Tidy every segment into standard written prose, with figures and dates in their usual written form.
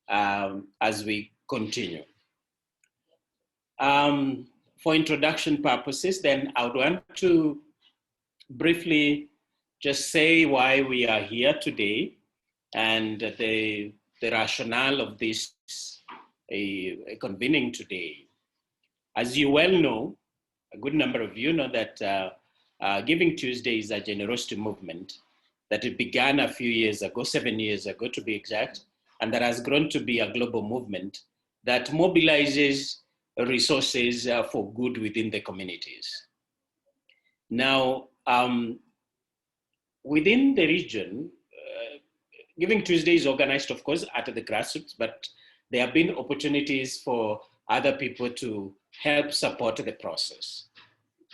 as we continue. For introduction purposes, then I would want to briefly just say why we are here today and the rationale of this convening today. As you well know, a good number of you know that Giving Tuesday is a generosity movement that it began a few years ago, 7 years ago to be exact, and that has grown to be a global movement that mobilizes resources for good within the communities. Now, within the region, Giving Tuesday is organized, of course, at the grassroots, but there have been opportunities for other people to help support the process.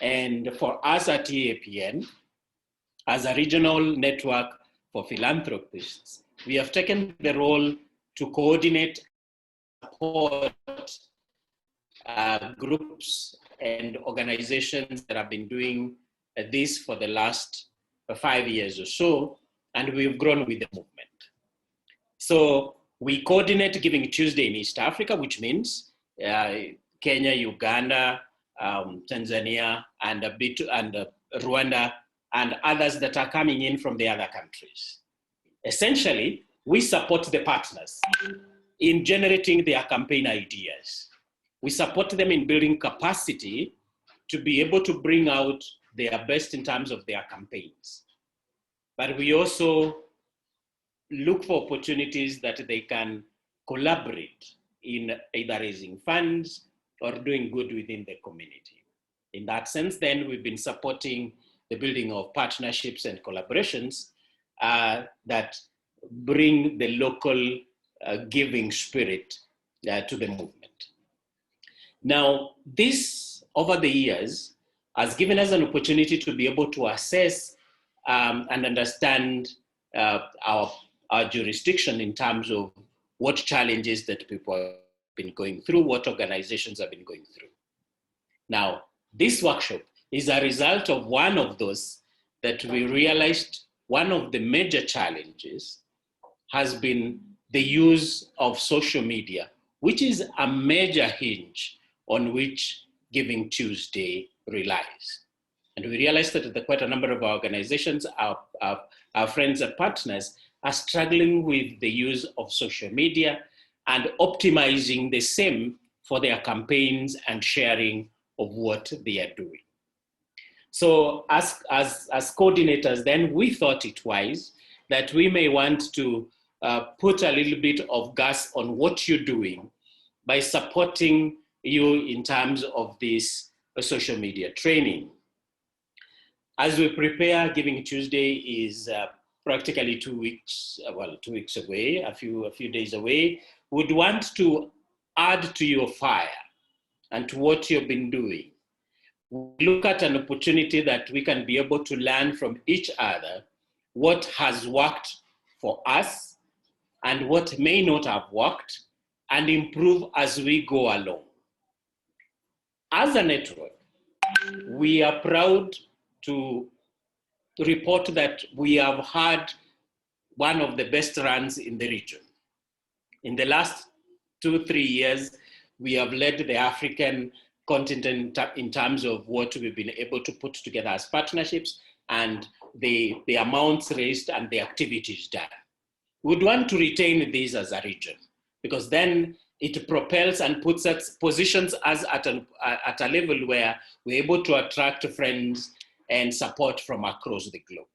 And for us at EAPN, as a regional network for philanthropists, we have taken the role to coordinate, support groups and organizations that have been doing this for the last 5 years or so, and we've grown with the movement. So we coordinate Giving Tuesday in East Africa, which means Kenya, Uganda, Tanzania, and a bit Rwanda, and others that are coming in from the other countries. Essentially, we support the partners in generating their campaign ideas. We support them in building capacity to be able to bring out their best in terms of their campaigns. But we also look for opportunities that they can collaborate in either raising funds or doing good within the community. In that sense, then we've been supporting the building of partnerships and collaborations that bring the local giving spirit to the movement. Now, this over the years has given us an opportunity to be able to assess and understand our jurisdiction in terms of what challenges that people have been going through, what organizations have been going through. Now, this workshop is a result of one of those that we realized one of the major challenges has been the use of social media, which is a major hinge on which Giving Tuesday relies. And we realized that quite a number of our organizations, our friends and partners, are struggling with the use of social media and optimizing the same for their campaigns and sharing of what they are doing. So as coordinators, then we thought it wise that we may want to put a little bit of gas on what you're doing by supporting you in terms of this social media training. As we prepare, Giving Tuesday is practically 2 weeks, 2 weeks away, a few days away. Would want to add to your fire and to what you've been doing. We look at an opportunity that we can be able to learn from each other what has worked for us and what may not have worked, and improve as we go along. As a network, we are proud to report that we have had one of the best runs in the region. In the last 2-3 years, we have led the African continent in terms of what we've been able to put together as partnerships and the amounts raised and the activities done. We would want to retain these as a region, because then it propels and positions us at a level where we're able to attract friends and support from across the globe.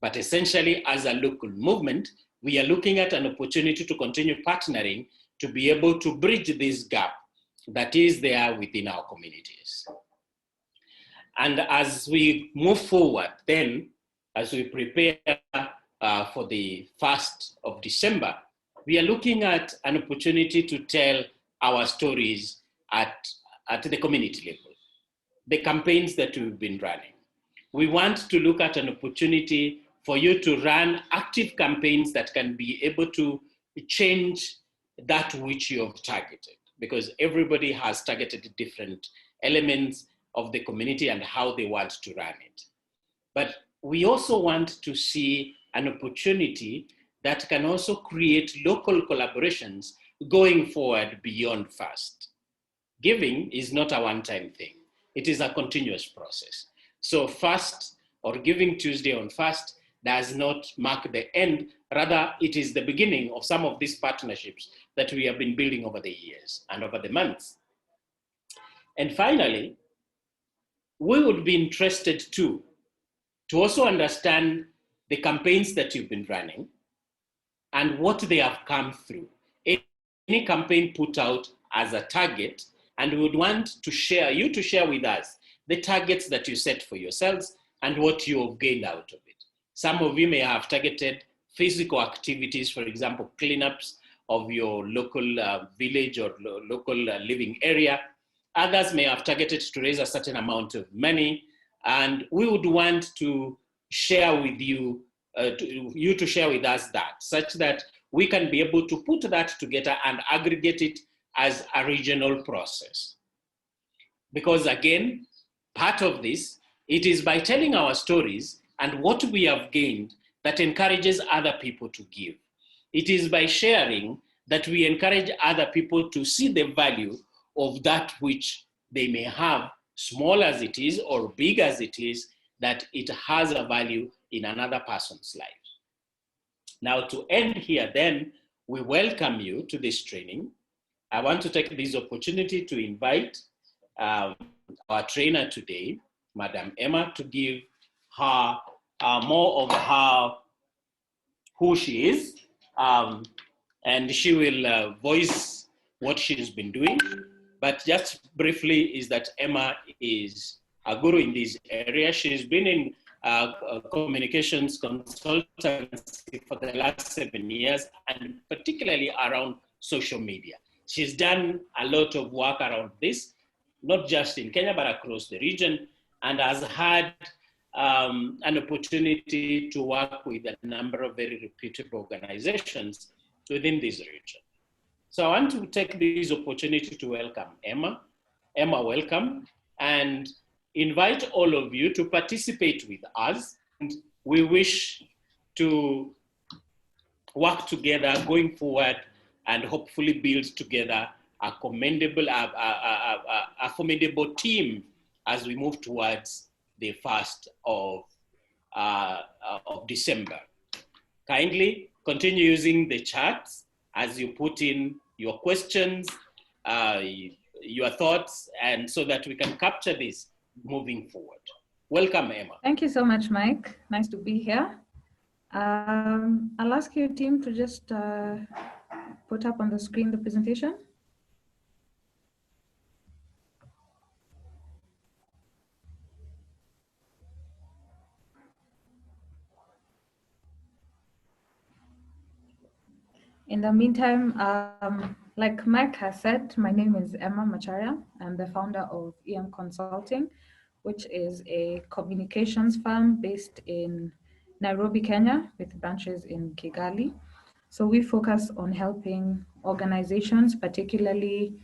But essentially, as a local movement, we are looking at an opportunity to continue partnering to be able to bridge this gap that is there within our communities. And as we move forward, then, as we prepare for the 1st of December, we are looking at an opportunity to tell our stories at the community level, the campaigns that we've been running. We want to look at an opportunity for you to run active campaigns that can be able to change that which you have targeted, because everybody has targeted different elements of the community and how they want to run it. But we also want to see an opportunity that can also create local collaborations going forward beyond FAST. Giving is not a one-time thing. It is a continuous process. So FAST or Giving Tuesday on FAST does not mark the end. Rather, it is the beginning of some of these partnerships that we have been building over the years and over the months. And finally, we would be interested too to also understand the campaigns that you've been running and what they have come through. Any campaign put out as a target, and we would want to share with us the targets that you set for yourselves and what you have gained out of it. Some of you may have targeted physical activities, for example, cleanups of your local village or local living area. Others may have targeted to raise a certain amount of money, and we would want to share with you, to share with us that, such that we can be able to put that together and aggregate it as a regional process. Because again, part of this, it is by telling our stories and what we have gained that encourages other people to give. It is by sharing that we encourage other people to see the value of that which they may have, small as it is or big as it is, that it has a value in another person's life. Now, to end here, then, we welcome you to this training. I want to take this opportunity to invite our trainer today, Madam Emma, to give her more of her who she is, and she will voice what she's been doing. But just briefly is that Emma is a guru in this area. She's been in communications consultancy for the last 7 years, and particularly around social media. She's done a lot of work around this, not just in Kenya, but across the region, and has had an opportunity to work with a number of very reputable organizations within this region. So I want to take this opportunity to welcome Emma. Emma, welcome, and invite all of you to participate with us. And we wish to work together going forward and hopefully build together a commendable, a formidable team as we move towards the 1st of December. Kindly continue using the chats as you put in your questions, your thoughts, and so that we can capture this moving forward. Welcome, Emma. Thank you so much, Mike. Nice to be here. I'll ask your team to just put up on the screen the presentation. In the meantime, like Mike has said, my name is Emma Macharia. I'm the founder of EM Consulting, which is a communications firm based in Nairobi, Kenya, with branches in Kigali. So we focus on helping organizations, particularly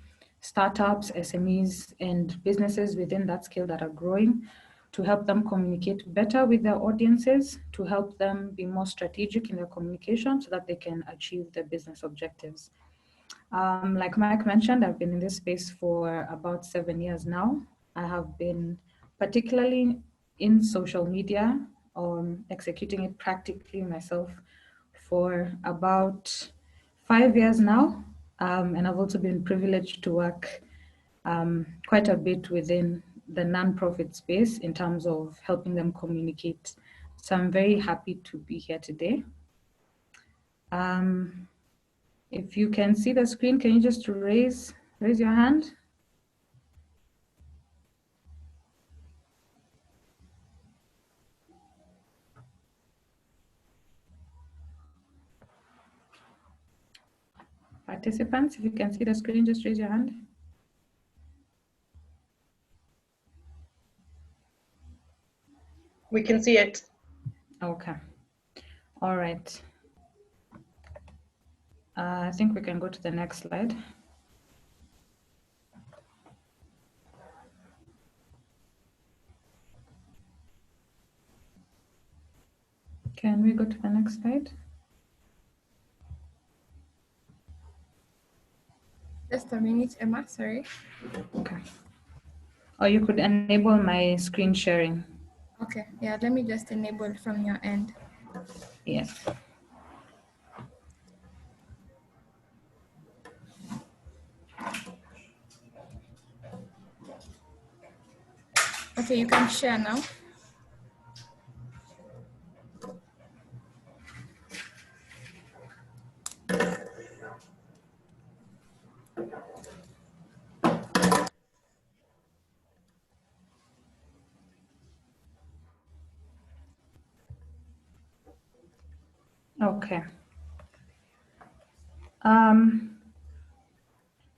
startups, SMEs, and businesses within that scale that are growing, to help them communicate better with their audiences, to help them be more strategic in their communication so that they can achieve their business objectives. Like Mike mentioned, I've been in this space for about 7 years now. I have been particularly in social media, executing it practically myself for about 5 years now. And I've also been privileged to work quite a bit within the nonprofit space in terms of helping them communicate. So I'm very happy to be here today. If you can see the screen, can you just raise your hand? Participants, if you can see the screen, just raise your hand. We can see it. Okay. All right. I think we can go to the next slide. Can we go to the next slide? Just a minute, Emma, sorry. Okay. Or you could enable my screen sharing. Okay, yeah, let me just enable from your end. Yes. Okay, you can share now. Okay.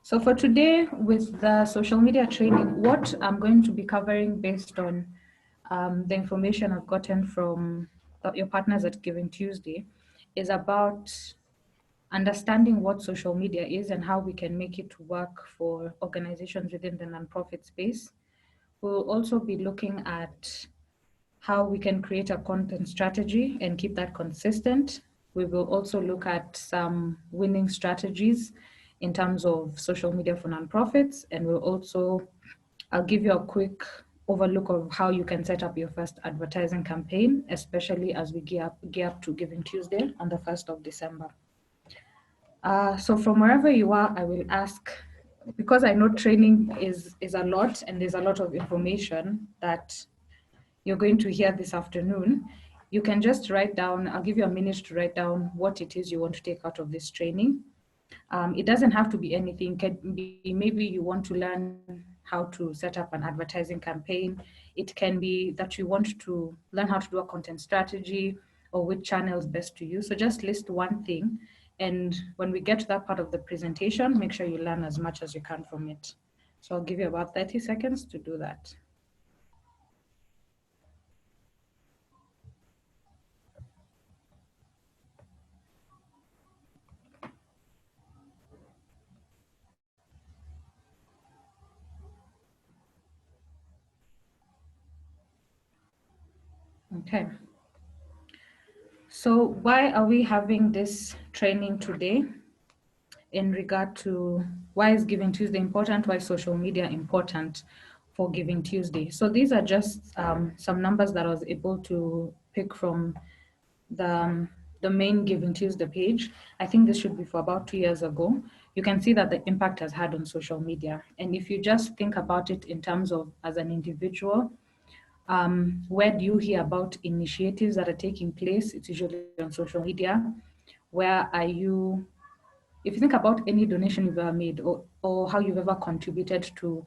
So for today, with the social media training, what I'm going to be covering based on the information I've gotten from your partners at Giving Tuesday is about understanding what social media is and how we can make it work for organizations within the nonprofit space. We'll also be looking at how we can create a content strategy and keep that consistent. We will also look at some winning strategies in terms of social media for nonprofits, and I'll give you a quick overlook of how you can set up your first advertising campaign, especially as we gear up to Giving Tuesday on the 1st of December. So from wherever you are, I will ask, because I know training is a lot and there's a lot of information that you're going to hear this afternoon, you can just write down, I'll give you a minute to write down what it is you want to take out of this training. It doesn't have to be anything. It can be maybe you want to learn how to set up an advertising campaign. It can be that you want to learn how to do a content strategy or which channels best to use. So just list one thing. And when we get to that part of the presentation, make sure you learn as much as you can from it. So I'll give you about 30 seconds to do that. Okay. So why are we having this training today in regard to why is Giving Tuesday important, why is social media important for Giving Tuesday? So these are just some numbers that I was able to pick from the main Giving Tuesday page. I think this should be for about 2 years ago. You can see that the impact has had on social media. And if you just think about it in terms of as an individual, where do you hear about initiatives that are taking place? It's usually on social media. Where are you, if you think about any donation you've ever made or how you've ever contributed to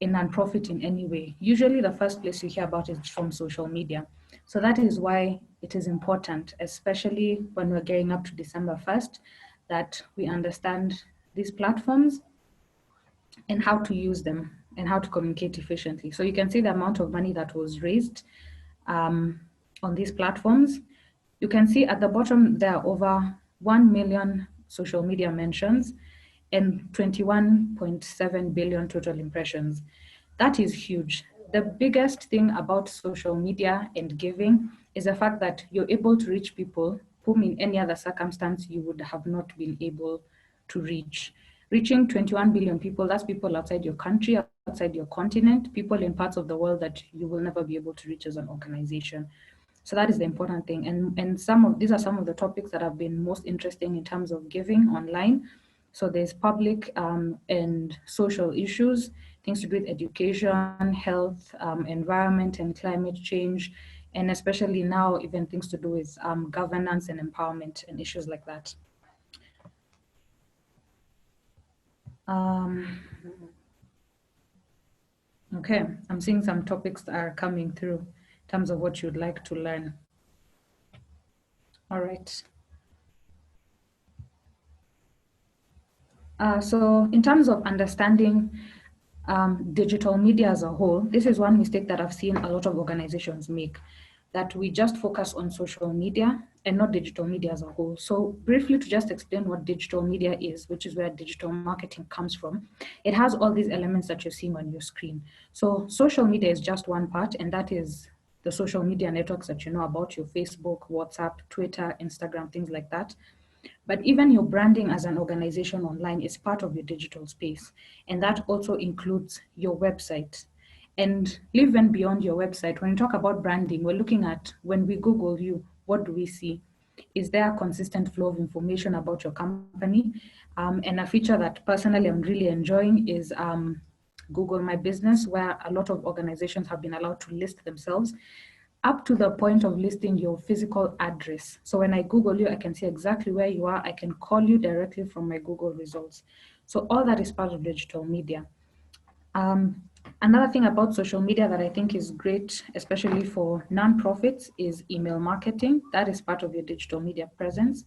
a nonprofit in any way, usually the first place you hear about it is from social media. So that is why it is important, especially when we're getting up to December 1st, that we understand these platforms and how to use them and how to communicate efficiently. So you can see the amount of money that was raised on these platforms. You can see at the bottom there are over 1 million social media mentions and 21.7 billion total impressions. That is huge. The biggest thing about social media and giving is the fact that you're able to reach people whom in any other circumstance you would have not been able to reach. Reaching 21 billion people, that's people outside your country, outside your continent, people in parts of the world that you will never be able to reach as an organization. So that is the important thing. And these are some of the topics that have been most interesting in terms of giving online. So there's public and social issues, things to do with education, health, environment and climate change, and especially now even things to do with governance and empowerment and issues like that. Okay, I'm seeing some topics that are coming through in terms of what you'd like to learn. All right. So in terms of understanding digital media as a whole, this is one mistake that I've seen a lot of organizations make, that we just focus on social media and not digital media as a whole. So briefly, to just explain what digital media is, which is where digital marketing comes from, it has all these elements that you're seeing on your screen. So social media is just one part, and that is the social media networks that you know about, your Facebook, WhatsApp, Twitter, Instagram, things like that. But even your branding as an organization online is part of your digital space. And that also includes your website. And even beyond your website, when you talk about branding, we're looking at when we Google you, what do we see? Is there a consistent flow of information about your company? And a feature that personally I'm really enjoying is Google My Business, where a lot of organizations have been allowed to list themselves up to the point of listing your physical address. So when I Google you, I can see exactly where you are. I can call you directly from my Google results. So all that is part of digital media. Another thing about social media that I think is great, especially for nonprofits, is email marketing. That is part of your digital media presence.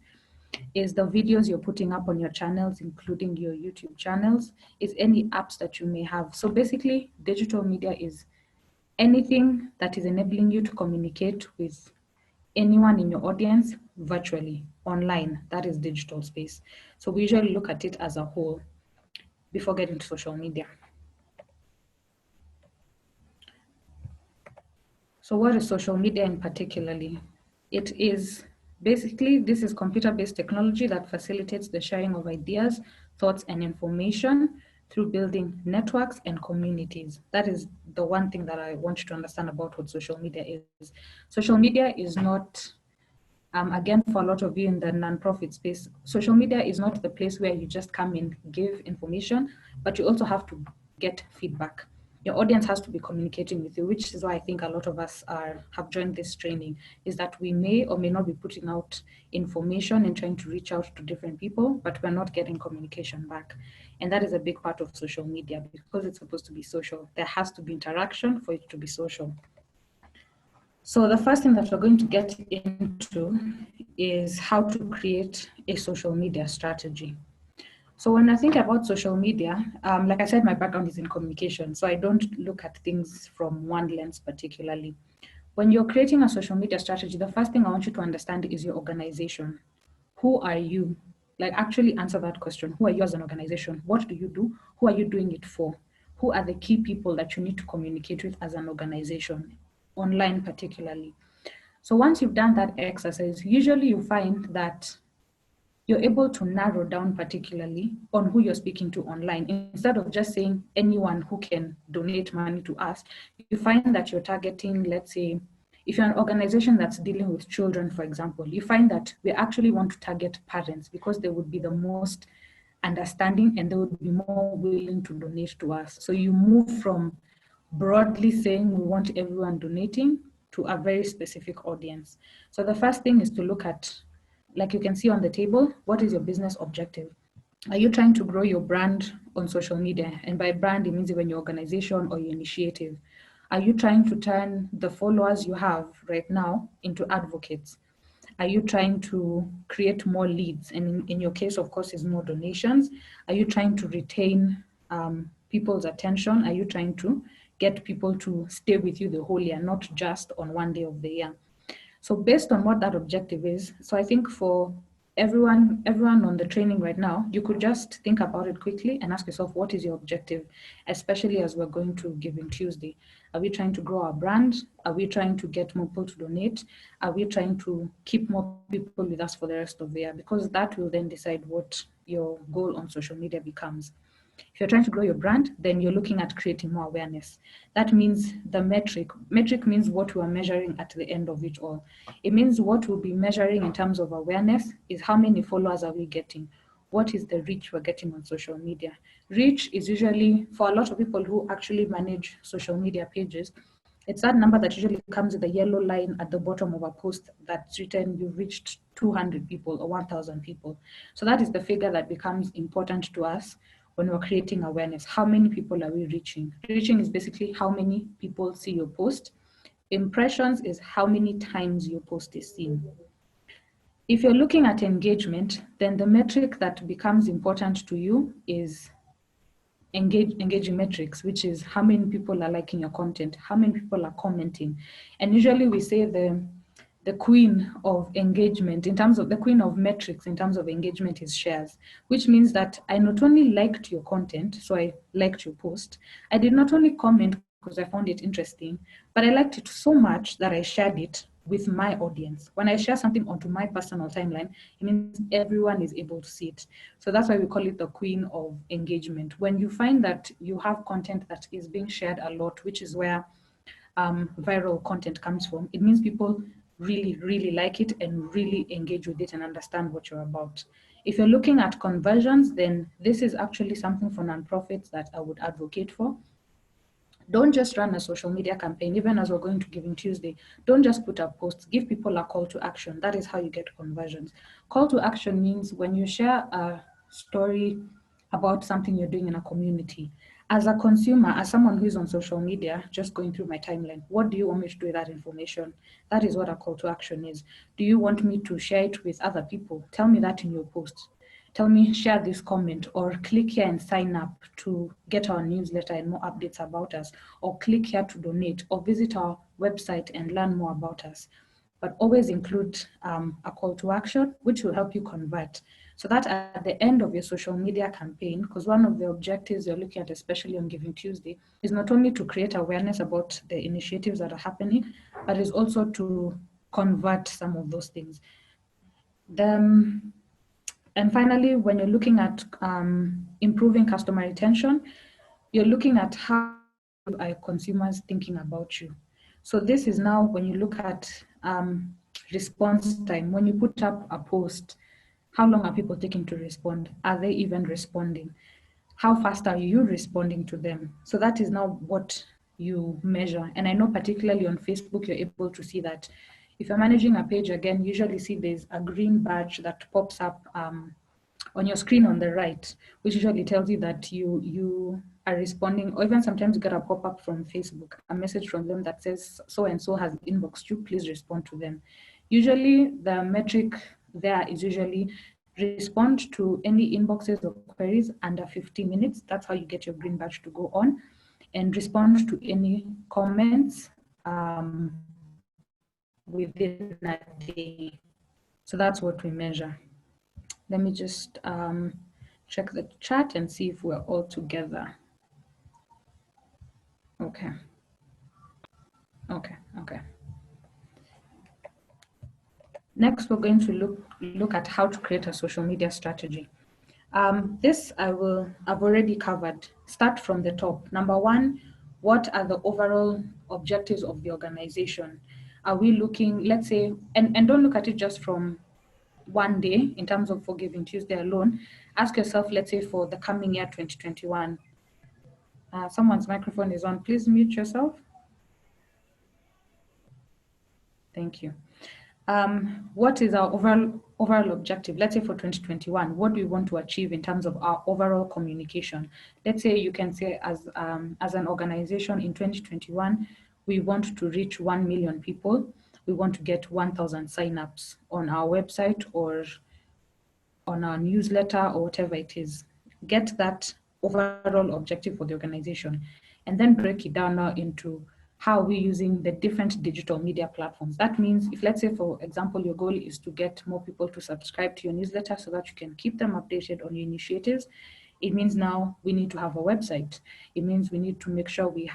Is the videos you're putting up on your channels, including your YouTube channels, is any apps that you may have. So basically, digital media is anything that is enabling you to communicate with anyone in your audience virtually, online. That is digital space. So we usually look at it as a whole before getting to social media. So what is social media in particularly? It is basically, this is computer-based technology that facilitates the sharing of ideas, thoughts, and information through building networks and communities. That is the one thing that I want you to understand about what social media is. Social media is not, again, for a lot of you in the nonprofit space, social media is not the place where you just come and give information, but you also have to get feedback. Your audience has to be communicating with you, which is why I think a lot of us have joined this training, is that we may or may not be putting out information and trying to reach out to different people, but we're not getting communication back. And that is a big part of social media because it's supposed to be social. There has to be interaction for it to be social. So the first thing that we're going to get into is how to create a social media strategy. So when I think about social media, like I said, my background is in communication, so I don't look at things from one lens particularly. When you're creating a social media strategy, the first thing I want you to understand is your organization. Who are you? Like actually answer that question. Who are you as an organization? What do you do? Who are you doing it for? Who are the key people that you need to communicate with as an organization, online particularly? So once you've done that exercise, usually you find that you're able to narrow down particularly on who you're speaking to online. Instead of just saying anyone who can donate money to us, you find that you're targeting, let's say, if you're an organization that's dealing with children, for example, you find that we actually want to target parents because they would be the most understanding and they would be more willing to donate to us. So you move from broadly saying we want everyone donating to a very specific audience. So the first thing is to look at, like you can see on the table, what is your business objective? Are you trying to grow your brand on social media? And by brand, it means even your organization or your initiative. Are you trying to turn the followers you have right now into advocates? Are you trying to create more leads? And in your case, of course, is more donations. Are you trying to retain people's attention? Are you trying to get people to stay with you the whole year, not just on one day of the year? So based on what that objective is, so I think for everyone on the training right now, you could just think about it quickly and ask yourself, what is your objective, especially as we're going to Giving Tuesday? Are we trying to grow our brand? Are we trying to get more people to donate? Are we trying to keep more people with us for the rest of the year? Because that will then decide what your goal on social media becomes. If you're trying to grow your brand, then you're looking at creating more awareness. That means the metric. Metric means what we are measuring at the end of it all. It means what we'll be measuring in terms of awareness is how many followers are we getting? What is the reach we're getting on social media? Reach is usually, for a lot of people who actually manage social media pages, it's that number that usually comes with a yellow line at the bottom of a post that's written, you've reached 200 people or 1,000 people. So that is the figure that becomes important to us when we're creating awareness. How many people are we reaching? Reaching is basically how many people see your post. Impressions is how many times your post is seen. If you're looking at engagement, then the metric that becomes important to you is engaging metrics, which is how many people are liking your content, how many people are commenting. And usually we say the queen of engagement in terms of the queen of metrics in terms of engagement is shares, which means that I not only liked your content, so I liked your post, I did not only comment because I found it interesting, but I liked it so much that I shared it with my audience. When I share something onto my personal timeline, it means everyone is able to see it. So that's why we call it the queen of engagement. When you find that you have content that is being shared a lot, which is where viral content comes from, it means people really, really like it and really engage with it and understand what you're about. If you're looking at conversions, then this is actually something for nonprofits that I would advocate for. Don't just run a social media campaign, even as we're going to Giving Tuesday. Don't just put up posts, give people a call to action. That is how you get conversions. Call to action means when you share a story about something you're doing in a community, as a consumer, as someone who's on social media, just going through my timeline, what do you want me to do with that information? That is what a call to action is. Do you want me to share it with other people? Tell me that in your post. Tell me, share this comment, or click here and sign up to get our newsletter and more updates about us, or click here to donate, or visit our website and learn more about us. But always include a call to action, which will help you convert. So that at the end of your social media campaign, because one of the objectives you're looking at, especially on Giving Tuesday, is not only to create awareness about the initiatives that are happening, but is also to convert some of those things. And finally, when you're looking at improving customer retention, you're looking at how are consumers thinking about you. So this is now when you look at response time. When you put up a post, how long are people taking to respond? Are they even responding? How fast are you responding to them? So that is now what you measure. And I know particularly on Facebook, you're able to see that. If you're managing a page, again, usually see there's a green badge that pops up on your screen on the right, which usually tells you that you are responding, or even sometimes you get a pop-up from Facebook, a message from them that says so-and-so has inboxed you, please respond to them. Usually the metric there is usually respond to any inboxes or queries under 15 minutes. That's how you get your green badge to go on, and respond to any comments within a day. So that's what we measure. Let me just check the chat and see if we're all together. Okay. Next, we're going to look at how to create a social media strategy. This I've already covered. Start from the top. Number one, what are the overall objectives of the organization? Are we looking, let's say, and don't look at it just from one day in terms of for Giving Tuesday alone. Ask yourself, let's say for the coming year, 2021. Someone's microphone is on. Please mute yourself. Thank you. What is our overall objective? Let's say for 2021, what do we want to achieve in terms of our overall communication? Let's say you can say as an organization in 2021, we want to reach 1 million people. We want to get 1,000 signups on our website or on our newsletter or whatever it is. Get that overall objective for the organization, and then break it down now into how we're using the different digital media platforms. That means if, let's say, for example, your goal is to get more people to subscribe to your newsletter so that you can keep them updated on your initiatives, it means now we need to have a website. It means we need to make sure we've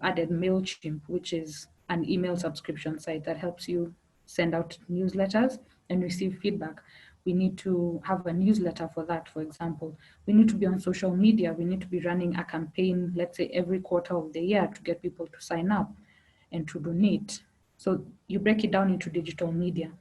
added MailChimp, which is an email subscription site that helps you send out newsletters and receive feedback. We need to have a newsletter for that, for example. We need to be on social media. We need to be running a campaign, let's say every quarter of the year, to get people to sign up and to donate. So you break it down into digital media.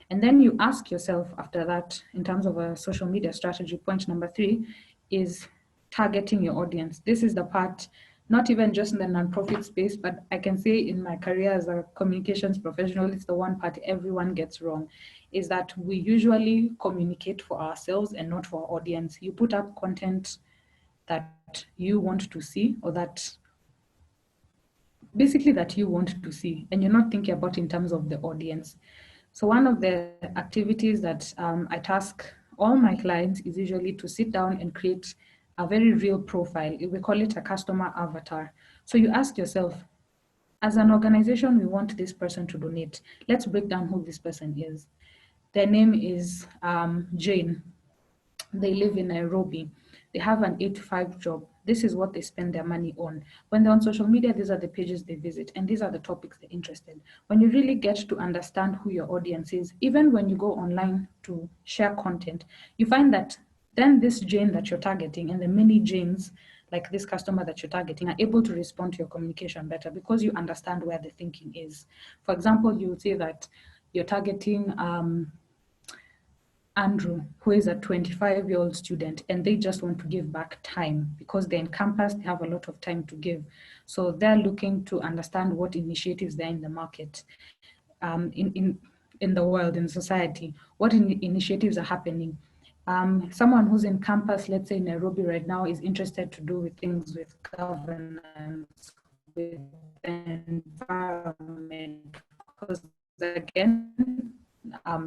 And then you ask yourself after that, in terms of a social media strategy, point number 3 is targeting your audience. This is the part, not even just in the nonprofit space, but I can say in my career as a communications professional, it's the one part everyone gets wrong, is that we usually communicate for ourselves and not for our audience. You put up content that you want to see, or that basically that you want to see, and you're not thinking about in terms of the audience. So one of the activities that I task all my clients is usually to sit down and create a very real profile. We call it a customer avatar. So you ask yourself, as an organization, we want this person to donate. Let's break down who this person is. Their name is Jane. they live in Nairobi, they have an 8 to 5 job. This is what they spend their money on. When they're on social media, these are the pages they visit, and these are the topics they're interested in. When you really get to understand who your audience is, even when you go online to share content, you find that then this Jane that you're targeting and the many Janes, like this customer that you're targeting, are able to respond to your communication better because you understand where the thinking is. For example, you would say that you're targeting Andrew, who is a 25-year-old student, and they just want to give back time because they're in campus, they have a lot of time to give. So they're looking to understand what initiatives there are in the market, in the world, in society, what initiatives are happening. Someone who's in campus, let's say in Nairobi right now, is interested to do with things with governance, with environment, because again,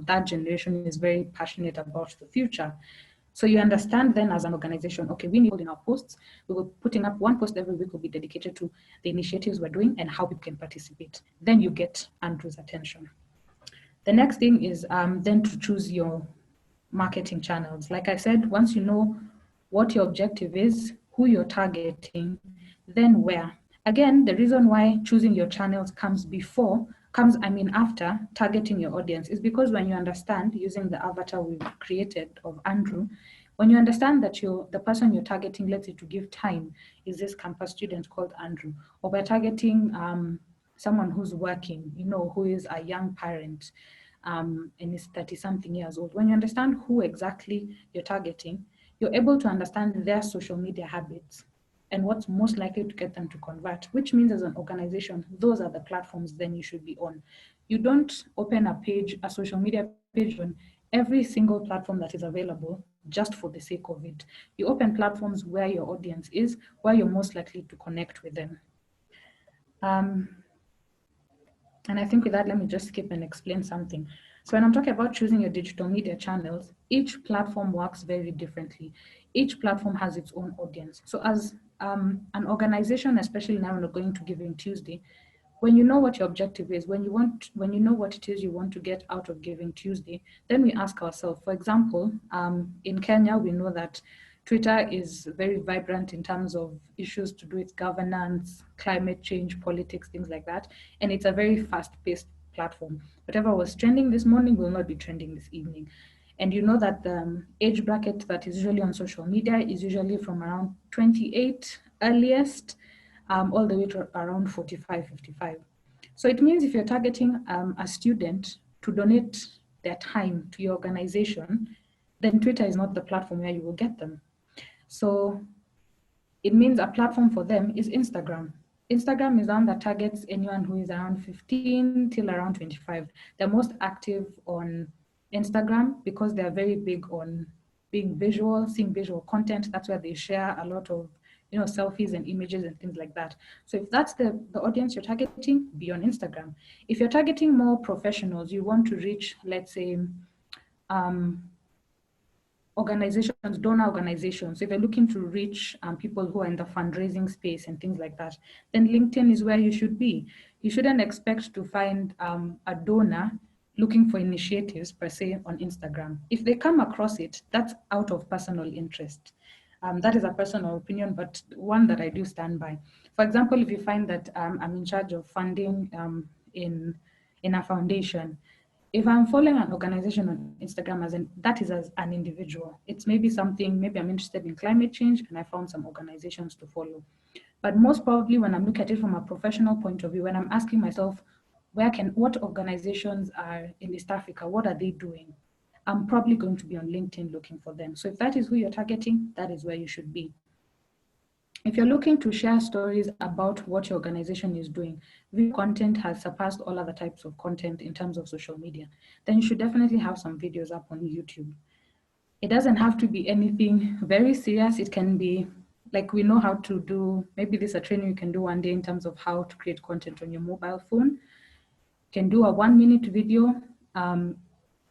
that generation is very passionate about the future. So you understand then as an organization, okay, we need in our posts, we will putting up one post every week will be dedicated to the initiatives we're doing and how people can participate. Then you get Andrew's attention. The next thing is then to choose your marketing channels. Like I said, once you know what your objective is, who you're targeting, then where. Again, the reason why choosing your channels comes after targeting your audience is because when you understand, using the avatar we've created of Andrew, when you understand that the person you're targeting, let's say to give time, is this campus student called Andrew, or we're targeting someone who's working, who is a young parent, and is 30-something years old. When you understand who exactly you're targeting, you're able to understand their social media habits and what's most likely to get them to convert, which means as an organization, those are the platforms then you should be on. You don't open a social media page on every single platform that is available just for the sake of it. You open platforms where your audience is, where you're most likely to connect with them. And I think with that, let me just skip and explain something. So when I'm talking about choosing your digital media channels, each platform works very differently. Each platform has its own audience. So as an organization, especially now when we're going to GivingTuesday, when you know what your objective is, when you know what it is you want to get out of GivingTuesday, then we ask ourselves, for example, in Kenya, we know that Twitter is very vibrant in terms of issues to do with governance, climate change, politics, things like that. And it's a very fast-paced platform. Whatever was trending this morning will not be trending this evening. And you know that the age bracket that is usually on social media is usually from around 28 earliest, all the way to around 45, 55. So it means if you're targeting a student to donate their time to your organization, then Twitter is not the platform where you will get them. So it means a platform for them is Instagram. Instagram is one that targets anyone who is around 15 till around 25. They're most active on Instagram because they're very big on being visual, seeing visual content. That's where they share a lot of selfies and images and things like that. So if that's the audience you're targeting, be on Instagram. If you're targeting more professionals, you want to reach, let's say, organizations, donor organizations. So if you're looking to reach people who are in the fundraising space and things like that, then LinkedIn is where you should be. You shouldn't expect to find a donor looking for initiatives per se on Instagram. If they come across it, that's out of personal interest. That is a personal opinion, but one that I do stand by. For example, if you find that I'm in charge of funding in a foundation, if I'm following an organization on Instagram that is as an individual, it's maybe maybe I'm interested in climate change and I found some organizations to follow. But most probably when I'm looking at it from a professional point of view, when I'm asking myself, what organizations are in East Africa, what are they doing? I'm probably going to be on LinkedIn looking for them. So if that is who you're targeting, that is where you should be. If you're looking to share stories about what your organization is doing, video content has surpassed all other types of content in terms of social media, then you should definitely have some videos up on YouTube. It doesn't have to be anything very serious. It can be like we know how to do, maybe this is a training you can do one day in terms of how to create content on your mobile phone. You can do a 1-minute video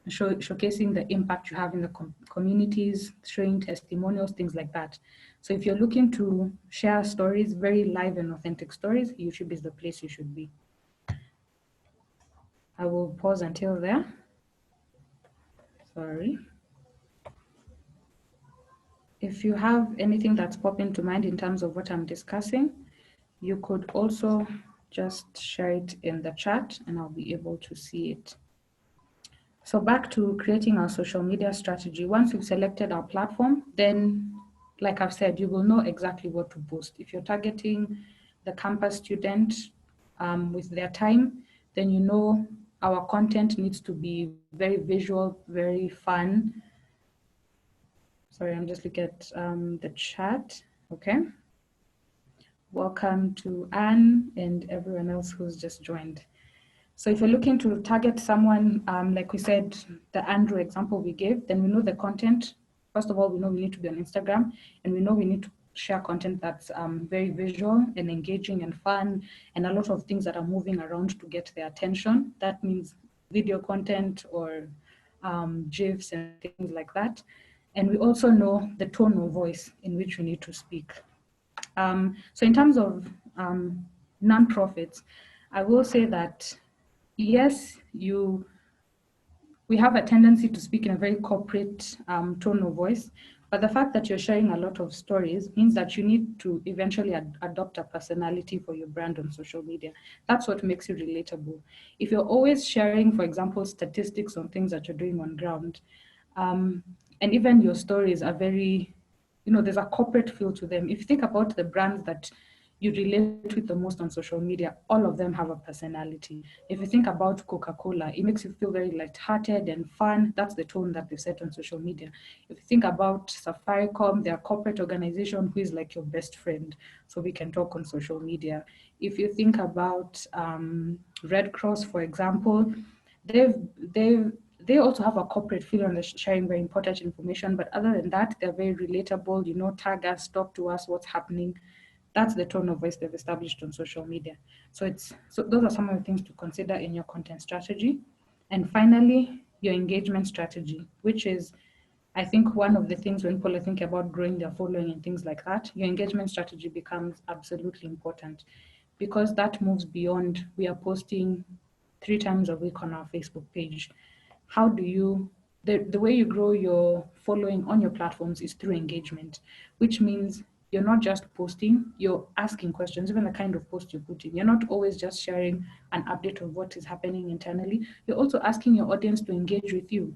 showcasing the impact you have in the communities, showing testimonials, things like that. So if you're looking to share stories, very live and authentic stories, YouTube is the place you should be. I will pause until there. Sorry. if you have anything that's popping to mind in terms of what I'm discussing, you could also just share it in the chat and I'll be able to see it. So back to creating our social media strategy. Once we've selected our platform, then, like I've said, you will know exactly what to post. If you're targeting the campus student with their time, then you know our content needs to be very visual, very fun. Sorry, I'm just looking at the chat. Okay. Welcome to Anne and everyone else who's just joined. So if you're looking to target someone, like we said, the Andrew example we gave, then we know the content. First of all, we know we need to be on Instagram, and we know we need to share content that's very visual and engaging and fun, and a lot of things that are moving around to get their attention. That means video content or GIFs and things like that. And we also know the tone of voice in which we need to speak. So in terms of nonprofits, I will say that yes, we have a tendency to speak in a very corporate tone of voice, but the fact that you're sharing a lot of stories means that you need to eventually adopt a personality for your brand on social media. That's what makes you relatable. If you're always sharing, for example, statistics on things that you're doing on ground, and even your stories are very, there's a corporate feel to them. If you think about the brands that you relate with the most on social media, all of them have a personality. If you think about Coca-Cola, it makes you feel very lighthearted and fun. That's the tone that they set on social media. If you think about Safaricom, their corporate organization who is like your best friend, so we can talk on social media. If you think about Red Cross, for example, they also have a corporate feel on the sharing very important information, but other than that, they're very relatable, tag us, talk to us, what's happening. That's the tone of voice they've established on social media. So those are some of the things to consider in your content strategy. And finally, your engagement strategy, which is, I think, one of the things when people are thinking about growing their following and things like that, your engagement strategy becomes absolutely important, because that moves beyond we are posting 3 times a week on our Facebook page. How do you, the way you grow your following on your platforms is through engagement, which means you're not just posting, you're asking questions, even the kind of post you're putting. You're not always just sharing an update of what is happening internally. You're also asking your audience to engage with you.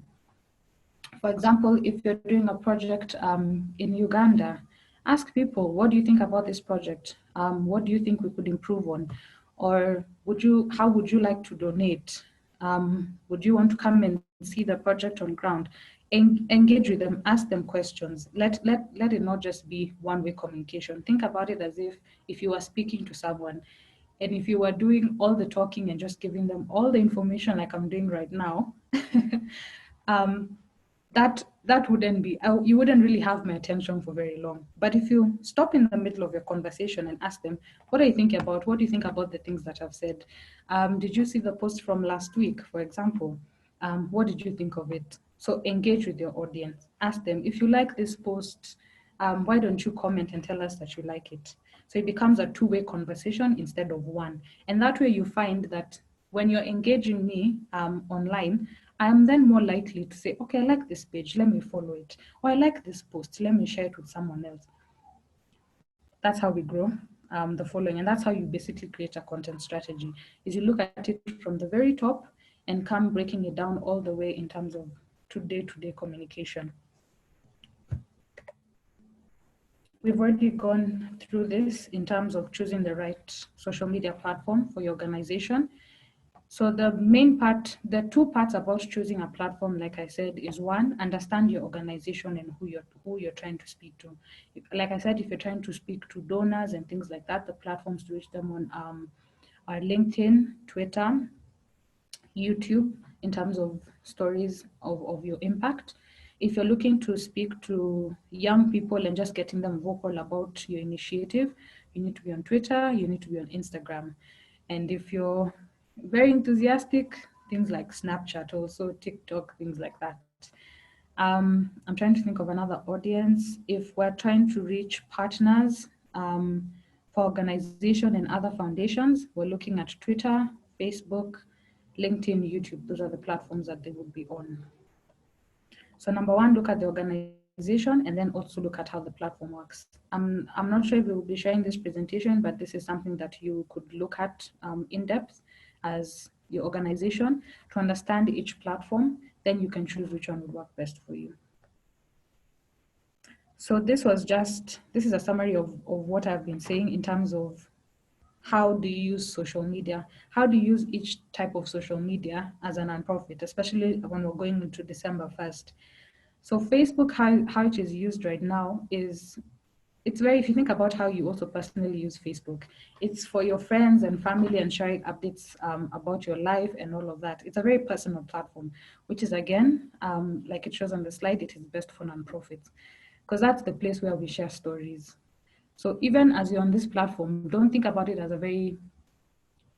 For example, if you're doing a project in Uganda, ask people, what do you think about this project? What do you think we could improve on? Or how would you like to donate? Would you want to come and see the project on ground? Engage with them, ask them questions. Let it not just be one-way communication. Think about it as if you were speaking to someone, and if you were doing all the talking and just giving them all the information like I'm doing right now, that wouldn't be, you wouldn't really have my attention for very long. But if you stop in the middle of your conversation and ask them, what do you think about the things that I've said? Did you see the post from last week, for example? What did you think of it? So engage with your audience. Ask them, if you like this post, why don't you comment and tell us that you like it? So it becomes a two-way conversation instead of one. And that way you find that when you're engaging me online, I am then more likely to say, okay, I like this page, let me follow it. Or I like this post, let me share it with someone else. That's how we grow the following. And that's how you basically create a content strategy, is you look at it from the very top and come breaking it down all the way in terms of day-to-day communication. We've already gone through this in terms of choosing the right social media platform for your organization. So the main part, the 2 parts about choosing a platform, like I said, is 1, understand your organization and who you're trying to speak to. Like I said, if you're trying to speak to donors and things like that, the platforms to reach them on are LinkedIn, Twitter, YouTube, in terms of stories of your impact. If you're looking to speak to young people and just getting them vocal about your initiative, you need to be on Twitter, you need to be on Instagram. And if you're very enthusiastic, things like Snapchat, also TikTok, things like that. I'm trying to think of another audience. If we're trying to reach partners for organization and other foundations, we're looking at Twitter, Facebook, LinkedIn, YouTube. Those are the platforms that they would be on. So number 1, look at the organization and then also look at how the platform works. I'm not sure if we will be sharing this presentation, but this is something that you could look at in depth as your organization to understand each platform. Then you can choose which one would work best for you. So this is a summary of what I've been saying in terms of how do you use social media? How do you use each type of social media as a nonprofit, especially when we're going into December 1st? So Facebook, how it is used right now is, if you think about how you also personally use Facebook, it's for your friends and family and sharing updates about your life and all of that. It's a very personal platform, which is, again, like it shows on the slide, it is best for nonprofits because that's the place where we share stories. So even as you're on this platform, don't think about it as a very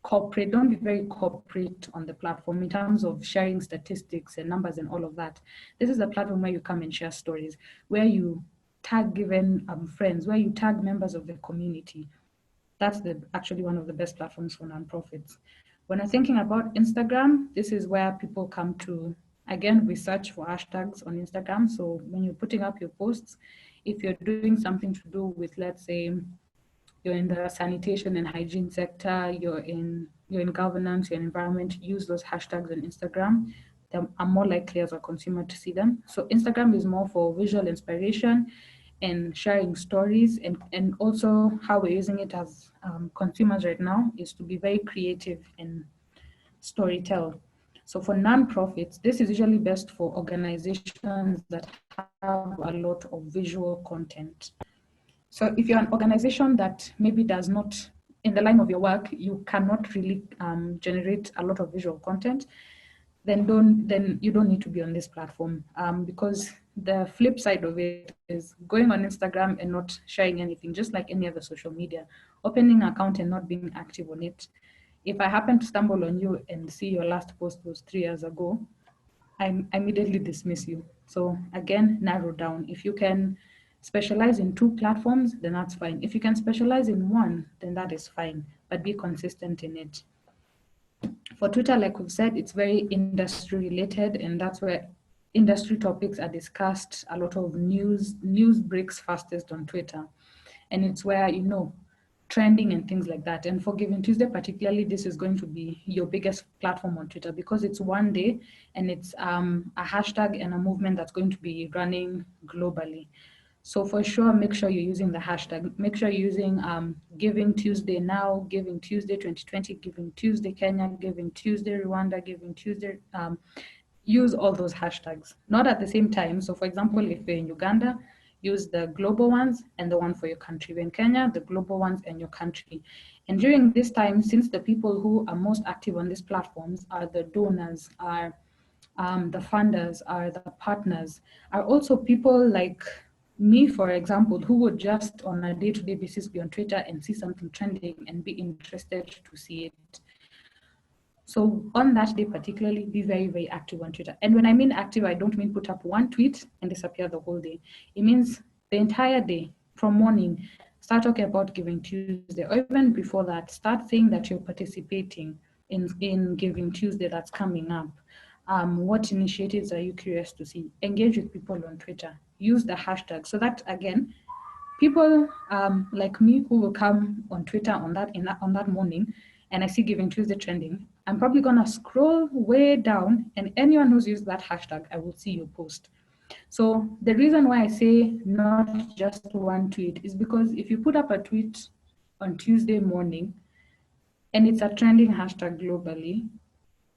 corporate, don't be very corporate on the platform in terms of sharing statistics and numbers and all of that. This is a platform where you come and share stories, where you tag given friends, where you tag members of the community. That's actually one of the best platforms for nonprofits. When I'm thinking about Instagram, this is where people come to, again, we search for hashtags on Instagram. So when you're putting up your posts, if you're doing something to do with, let's say, you're in the sanitation and hygiene sector, you're in governance, you're in environment, use those hashtags on Instagram. I'm more likely as a consumer to see them. So Instagram is more for visual inspiration and sharing stories, and also how we're using it as consumers right now is to be very creative and storytell. So for nonprofits, this is usually best for organizations that have a lot of visual content. So if you're an organization that maybe does not, in the line of your work, you cannot really generate a lot of visual content, then you don't need to be on this platform, because the flip side of it is going on Instagram and not sharing anything, just like any other social media, opening an account and not being active on it. If I happen to stumble on you and see your last post was 3 years ago, I immediately dismiss you. So again, narrow down. If you can specialize in 2 platforms, then that's fine. If you can specialize in 1, then that is fine, but be consistent in it. For Twitter, like we've said, it's very industry related, and that's where industry topics are discussed. A lot of news breaks fastest on Twitter. And it's where, trending and things like that. And for GivingTuesday particularly, this is going to be your biggest platform on Twitter because it's one day and it's a hashtag and a movement that's going to be running globally. So for sure, make sure you're using the hashtag. Make sure you're using GivingTuesday now, GivingTuesday 2020, GivingTuesday Kenya, GivingTuesday Rwanda, GivingTuesday. Use all those hashtags, not at the same time. So for example, if you're in Uganda, use the global ones and the one for your country. In Kenya, the global ones and your country. And during this time, since the people who are most active on these platforms are the donors, are the funders, are the partners, are also people like me, for example, who would just on a day-to-day basis be on Twitter and see something trending and be interested to see it. So on that day particularly, be very, very active on Twitter. And when I mean active, I don't mean put up one tweet and disappear the whole day. It means the entire day, from morning, start talking about GivingTuesday, or even before that, start saying that you're participating in GivingTuesday that's coming up. What initiatives are you curious to see? Engage with people on Twitter. Use the hashtag so that, again, people like me who will come on Twitter on that morning and I see GivingTuesday trending, I'm probably gonna scroll way down, and anyone who's used that hashtag, I will see your post. So the reason why I say not just one tweet is because if you put up a tweet on Tuesday morning and it's a trending hashtag globally,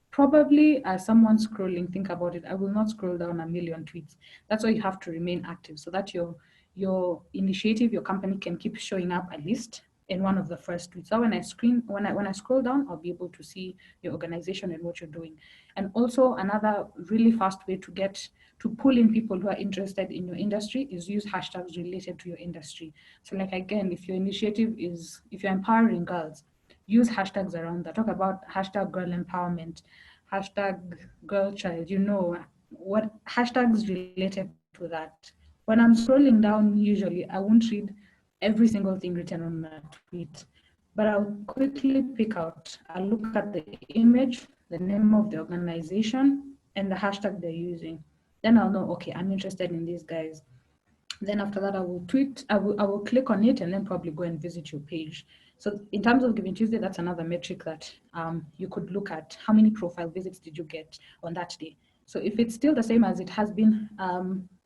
probably as someone scrolling, think about it, I will not scroll down a million tweets. That's why you have to remain active so that your initiative, your company can keep showing up at least in one of the first tweets. So when I scroll down, I'll be able to see your organization and what you're doing. And also another really fast way to pull in people who are interested in your industry is use hashtags related to your industry. So like again, if your initiative is, if you're empowering girls, use hashtags around that. Talk about hashtag girl empowerment, hashtag girl child, what hashtags related to that. When I'm scrolling down, usually I won't read every single thing written on a tweet, but I'll quickly pick out, I'll look at the image, the name of the organization, and the hashtag they're using. Then I'll know, okay, I'm interested in these guys. Then after that, I will tweet, I will click on it and then probably go and visit your page. So in terms of Giving Tuesday, that's another metric that you could look at. How many profile visits did you get on that day? So if it's still the same as it has been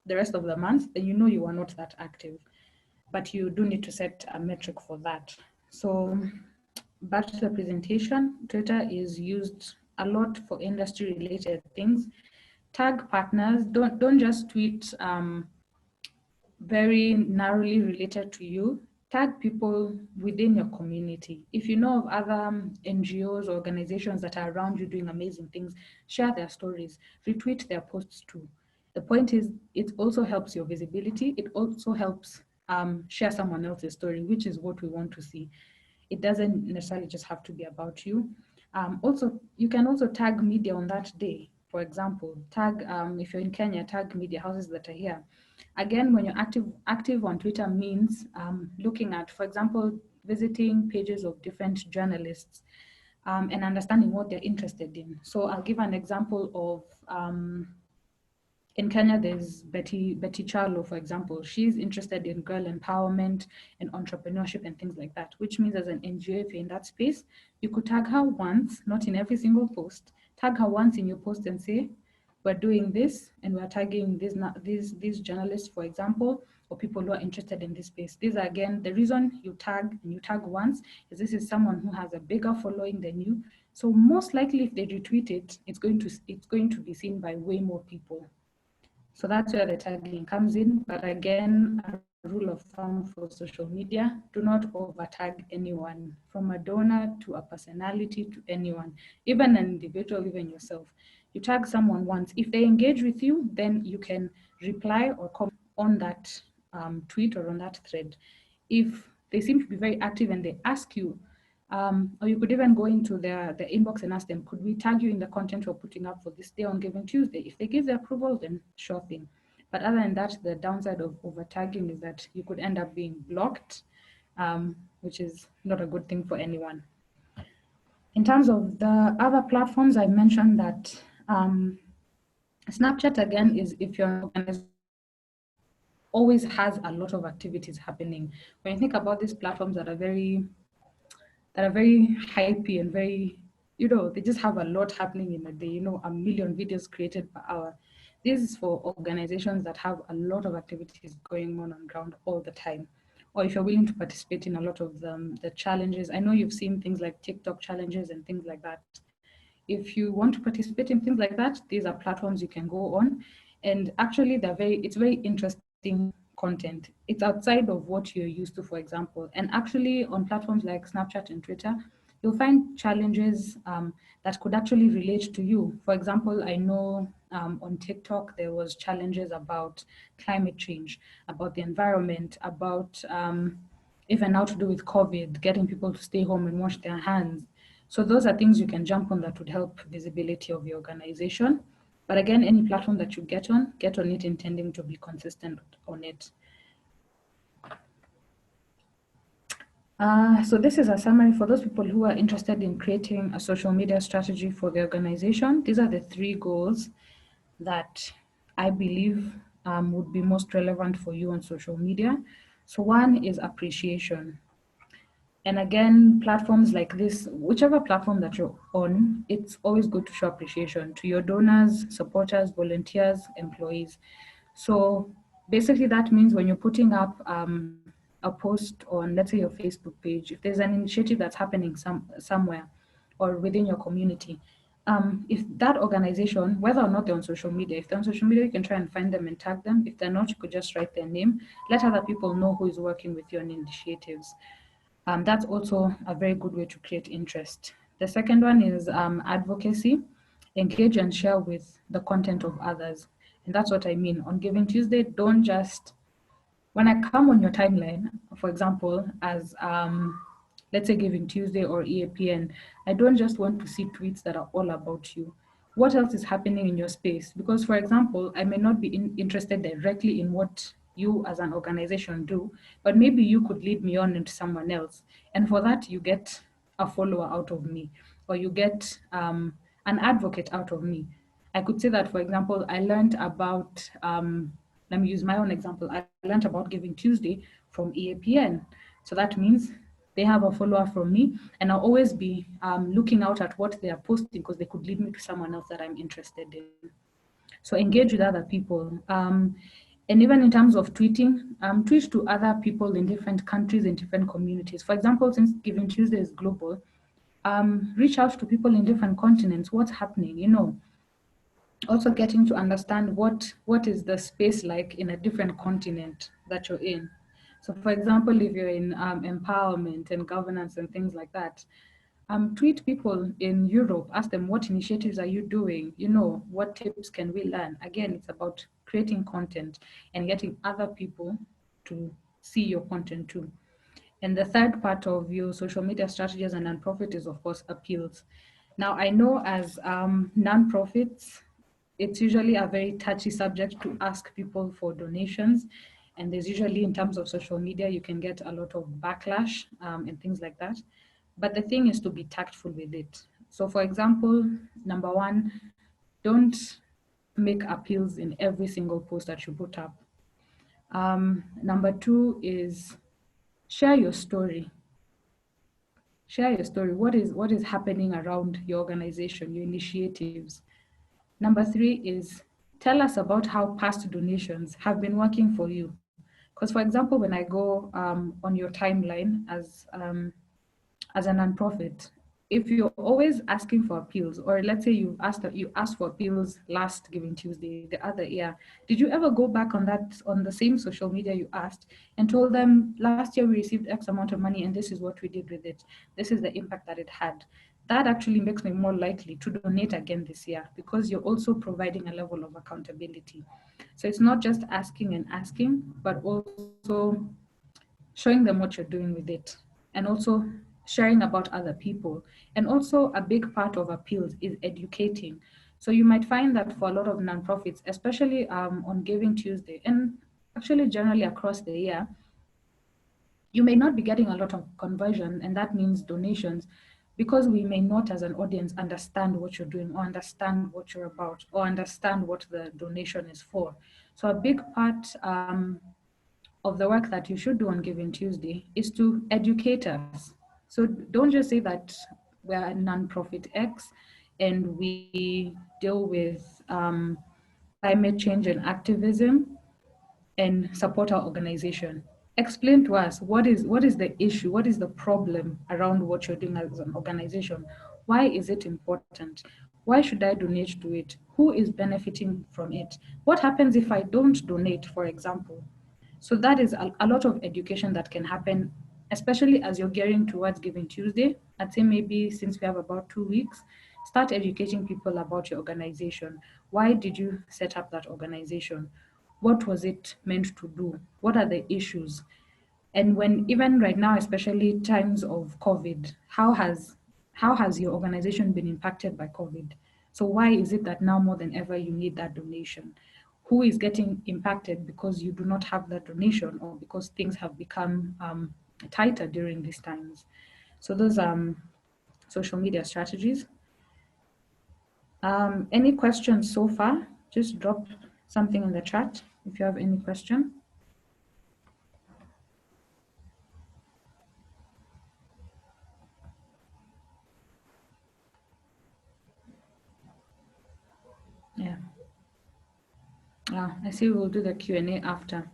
the rest of the month, then you know you are not that active. But you do need to set a metric for that. So back to the presentation, Twitter is used a lot for industry related things. Tag partners, don't just tweet very narrowly related to you. Tag people within your community. If you know of other NGOs, organizations that are around you doing amazing things, share their stories, retweet their posts too. The point is, it also helps your visibility. It also helps share someone else's story, which is what we want to see. It doesn't necessarily just have to be about you. Also, you can also tag media on that day. For example, tag, if you're in Kenya, tag media houses that are here. Again, when you're active on Twitter means looking at, for example, visiting pages of different journalists and understanding what they're interested in. So I'll give an example of in Kenya, there's Betty Charlo, for example. She's interested in girl empowerment and entrepreneurship and things like that, which means as an NGO, if you're in that space, you could tag her once, not in every single post, tag her once in your post and say, we're doing this and we're tagging these journalists, for example, or people who are interested in this space. These are, again, the reason you tag and you tag once is this is someone who has a bigger following than you. So most likely if they retweet it, it's going to be seen by way more people. So that's where the tagging comes in. But again, a rule of thumb for social media, do not over tag anyone, from a donor to a personality to anyone, even an individual, even yourself. You tag someone once. If they engage with you, then you can reply or comment on that tweet or on that thread. If they seem to be very active and they ask you, or you could even go into their inbox and ask them, could we tag you in the content we're putting up for this day on Giving Tuesday? If they give the approval, then sure thing. But other than that, the downside of over tagging is that you could end up being blocked, which is not a good thing for anyone. In terms of the other platforms, I mentioned that Snapchat, again, is if you're an organization, always has a lot of activities happening. When you think about these platforms that are very hypey and very, they just have a lot happening in a day, a million videos created per hour. This is for organizations that have a lot of activities going on ground all the time. Or if you're willing to participate in a lot of the challenges, I know you've seen things like TikTok challenges and things like that. If you want to participate in things like that, these are platforms you can go on. And actually, it's very interesting content. It's outside of what you're used to, for example. And actually, on platforms like Snapchat and Twitter, you'll find challenges that could actually relate to you. For example, I know on TikTok, there was challenges about climate change, about the environment, about even how to do with COVID, getting people to stay home and wash their hands. So those are things you can jump on that would help visibility of your organization. But again, any platform that you get on it intending to be consistent on it. So this is a summary for those people who are interested in creating a social media strategy for the organization. These are the 3 goals that I believe would be most relevant for you on social media. So one is appreciation. And again, platforms like this, whichever platform that you're on, it's always good to show appreciation to your donors, supporters, volunteers, employees. So basically that means when you're putting up a post on, let's say, your Facebook page, if there's an initiative that's happening somewhere or within your community, if that organization, whether or not they're on social media, if they're on social media, you can try and find them and tag them. If they're not, you could just write their name, let other people know who is working with you on initiatives. That's also a very good way to create interest. The second one is advocacy. Engage and share with the content of others. And that's what I mean. On Giving Tuesday, don't just, when I come on your timeline, for example, as let's say Giving Tuesday or EAPN, I don't just want to see tweets that are all about you. What else is happening in your space? Because, for example, I may not be interested directly in what you as an organization do, but maybe you could lead me on into someone else. And for that, you get a follower out of me, or you get an advocate out of me. I could say that, for example, I learned about let me use my own example. I learned about GivingTuesday from EAPN. So that means they have a follower from me, and I'll always be looking out at what they are posting because they could lead me to someone else that I'm interested in. So engage with other people. And even in terms of tweeting, tweet to other people in different countries, in different communities. For example, since GivingTuesday is global, reach out to people in different continents. What's happening? You know, also getting to understand what is the space like in a different continent that you're in. So for example, if you're in empowerment and governance and things like that, tweet people in Europe, ask them what initiatives are you doing, you know, what tips can we learn? Again, it's about creating content and getting other people to see your content too. And the third part of your social media strategy as a nonprofit is, of course, appeals. Now, I know as nonprofits, it's usually a very touchy subject to ask people for donations. And there's usually, in terms of social media, you can get a lot of backlash and things like that. But the thing is to be tactful with it. So, for example, number one, don't make appeals in every single post that you put up. Number two is share your story. Share your story. What is happening around your organization, your initiatives? Number three is tell us about how past donations have been working for you. Because, for example, when I go on your timeline as a nonprofit, if you're always asking for appeals, or let's say you asked for appeals last GivingTuesday, the other year, did you ever go back on the same social media you asked and told them last year we received X amount of money and this is what we did with it, this is the impact that it had? That actually makes me more likely to donate again this year because you're also providing a level of accountability. So it's not just asking and asking, but also showing them what you're doing with it, and also sharing about other people. And also a big part of appeals is educating. So you might find that for a lot of nonprofits, especially on GivingTuesday, and actually generally across the year, you may not be getting a lot of conversion, and that means donations, because we may not as an audience understand what you're doing or understand what you're about or understand what the donation is for. So a big part of the work that you should do on GivingTuesday is to educate us. So don't just say that we're a nonprofit X and we deal with climate change and activism and support our organization. Explain to us what is the issue, what is the problem around what you're doing as an organization? Why is it important? Why should I donate to it? Who is benefiting from it? What happens if I don't donate, for example? So that is a lot of education that can happen, especially as you're gearing towards GivingTuesday. I'd say maybe since we have about 2 weeks, start educating people about your organization. Why did you set up that organization? What was it meant to do? What are the issues? And when even right now, especially times of COVID, how has your organization been impacted by COVID? So why is it that now more than ever you need that donation? Who is getting impacted because you do not have that donation or because things have become tighter during these times? So those social media strategies. Any questions so far? Just drop something in the chat if you have any question. Yeah. I see we'll do the Q&A after.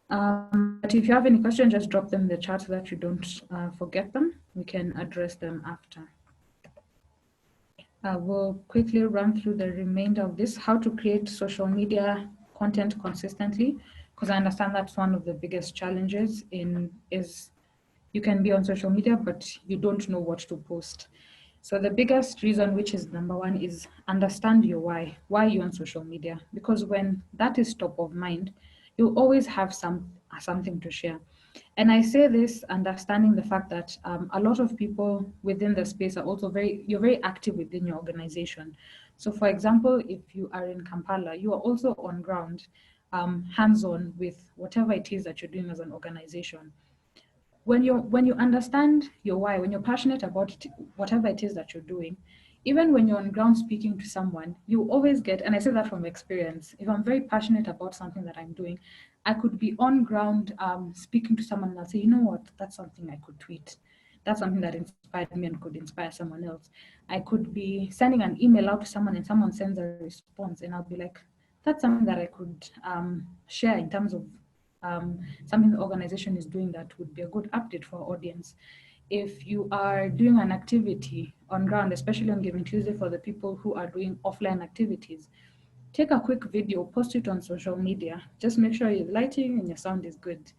But if you have any questions, just drop them in the chat so that you don't forget them. We can address them after. We'll quickly run through the remainder of this, how to create social media content consistently, because I understand that's one of the biggest challenges is you can be on social media, but you don't know what to post. So the biggest reason, which is number one, is understand your why. Why are you on social media? Because when that is top of mind, you'll always have something to share. And I say this understanding the fact that a lot of people within the space are also you're very active within your organization. So for example, if you are in Kampala, you are also on ground, hands-on with whatever it is that you're doing as an organization. When you understand your why, when you're passionate about it, whatever it is that you're doing, even when you're on ground speaking to someone, you always get, and I say that from experience, if I'm very passionate about something that I'm doing, I could be on ground speaking to someone and I'll say, you know what, that's something I could tweet. That's something that inspired me and could inspire someone else. I could be sending an email out to someone and someone sends a response and I'll be like, that's something that I could share in terms of something the organization is doing that would be a good update for our audience. If you are doing an activity on ground, especially on Giving Tuesday for the people who are doing offline activities, take a quick video, post it on social media. Just make sure your lighting and your sound is good.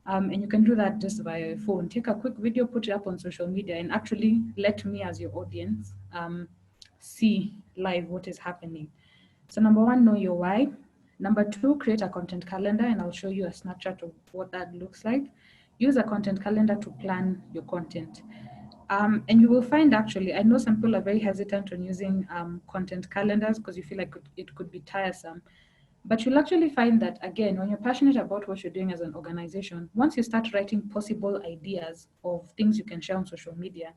And you can do that just via your phone. Take a quick video, put it up on social media, and actually let me as your audience see live what is happening. So number one, know your why. Number two, create a content calendar, and I'll show you a snapshot of what that looks like. Use a content calendar to plan your content. And you will find actually, I know some people are very hesitant on using content calendars because you feel like it could be tiresome. But you'll actually find that, again, when you're passionate about what you're doing as an organization, once you start writing possible ideas of things you can share on social media,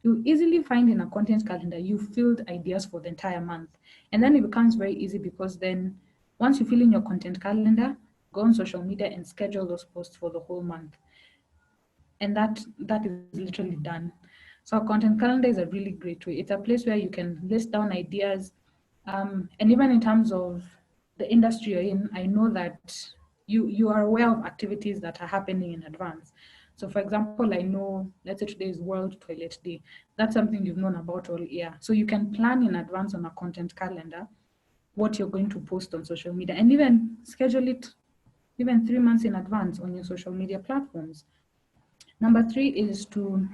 you'll easily find in a content calendar, you filled ideas for the entire month. And then it becomes very easy because then once you fill in your content calendar, go on social media and schedule those posts for the whole month. And that is literally done. So a content calendar is a really great way. It's a place where you can list down ideas. And even in terms of the industry you're in, I know that you are aware of activities that are happening in advance. So for example, I know, let's say today is World Toilet Day. That's something you've known about all year. So you can plan in advance on a content calendar what you're going to post on social media and even schedule it even 3 months in advance on your social media platforms. Number three is to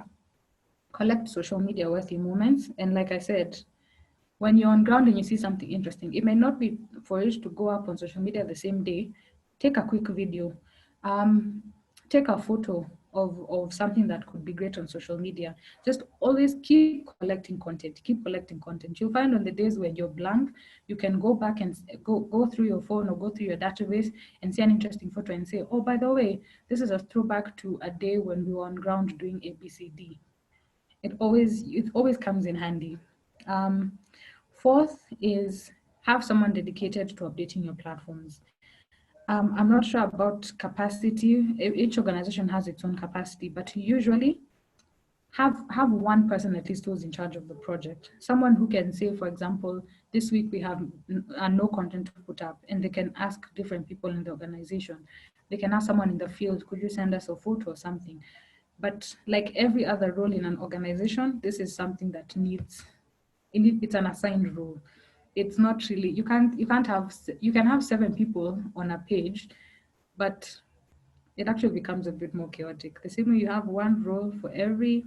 collect social media worthy moments. And like I said, when you're on ground and you see something interesting, it may not be for it to go up on social media the same day. Take a quick video, take a photo of something that could be great on social media. Just always keep collecting content, keep collecting content. You'll find on the days when you're blank, you can go back and go through your phone or go through your database and see an interesting photo and say, oh, by the way, this is a throwback to a day when we were on ground doing ABCD. It always comes in handy. Fourth is have someone dedicated to updating your platforms. I'm not sure about capacity. Each organization has its own capacity, but usually have one person at least who's in charge of the project. Someone who can say, for example, this week we have no content to put up, and they can ask different people in the organization. They can ask someone in the field, could you send us a photo or something? But like every other role in an organization, this is something that it's an assigned role. It's not really, you can have 7 people on a page, but it actually becomes a bit more chaotic. The same way you have one role for every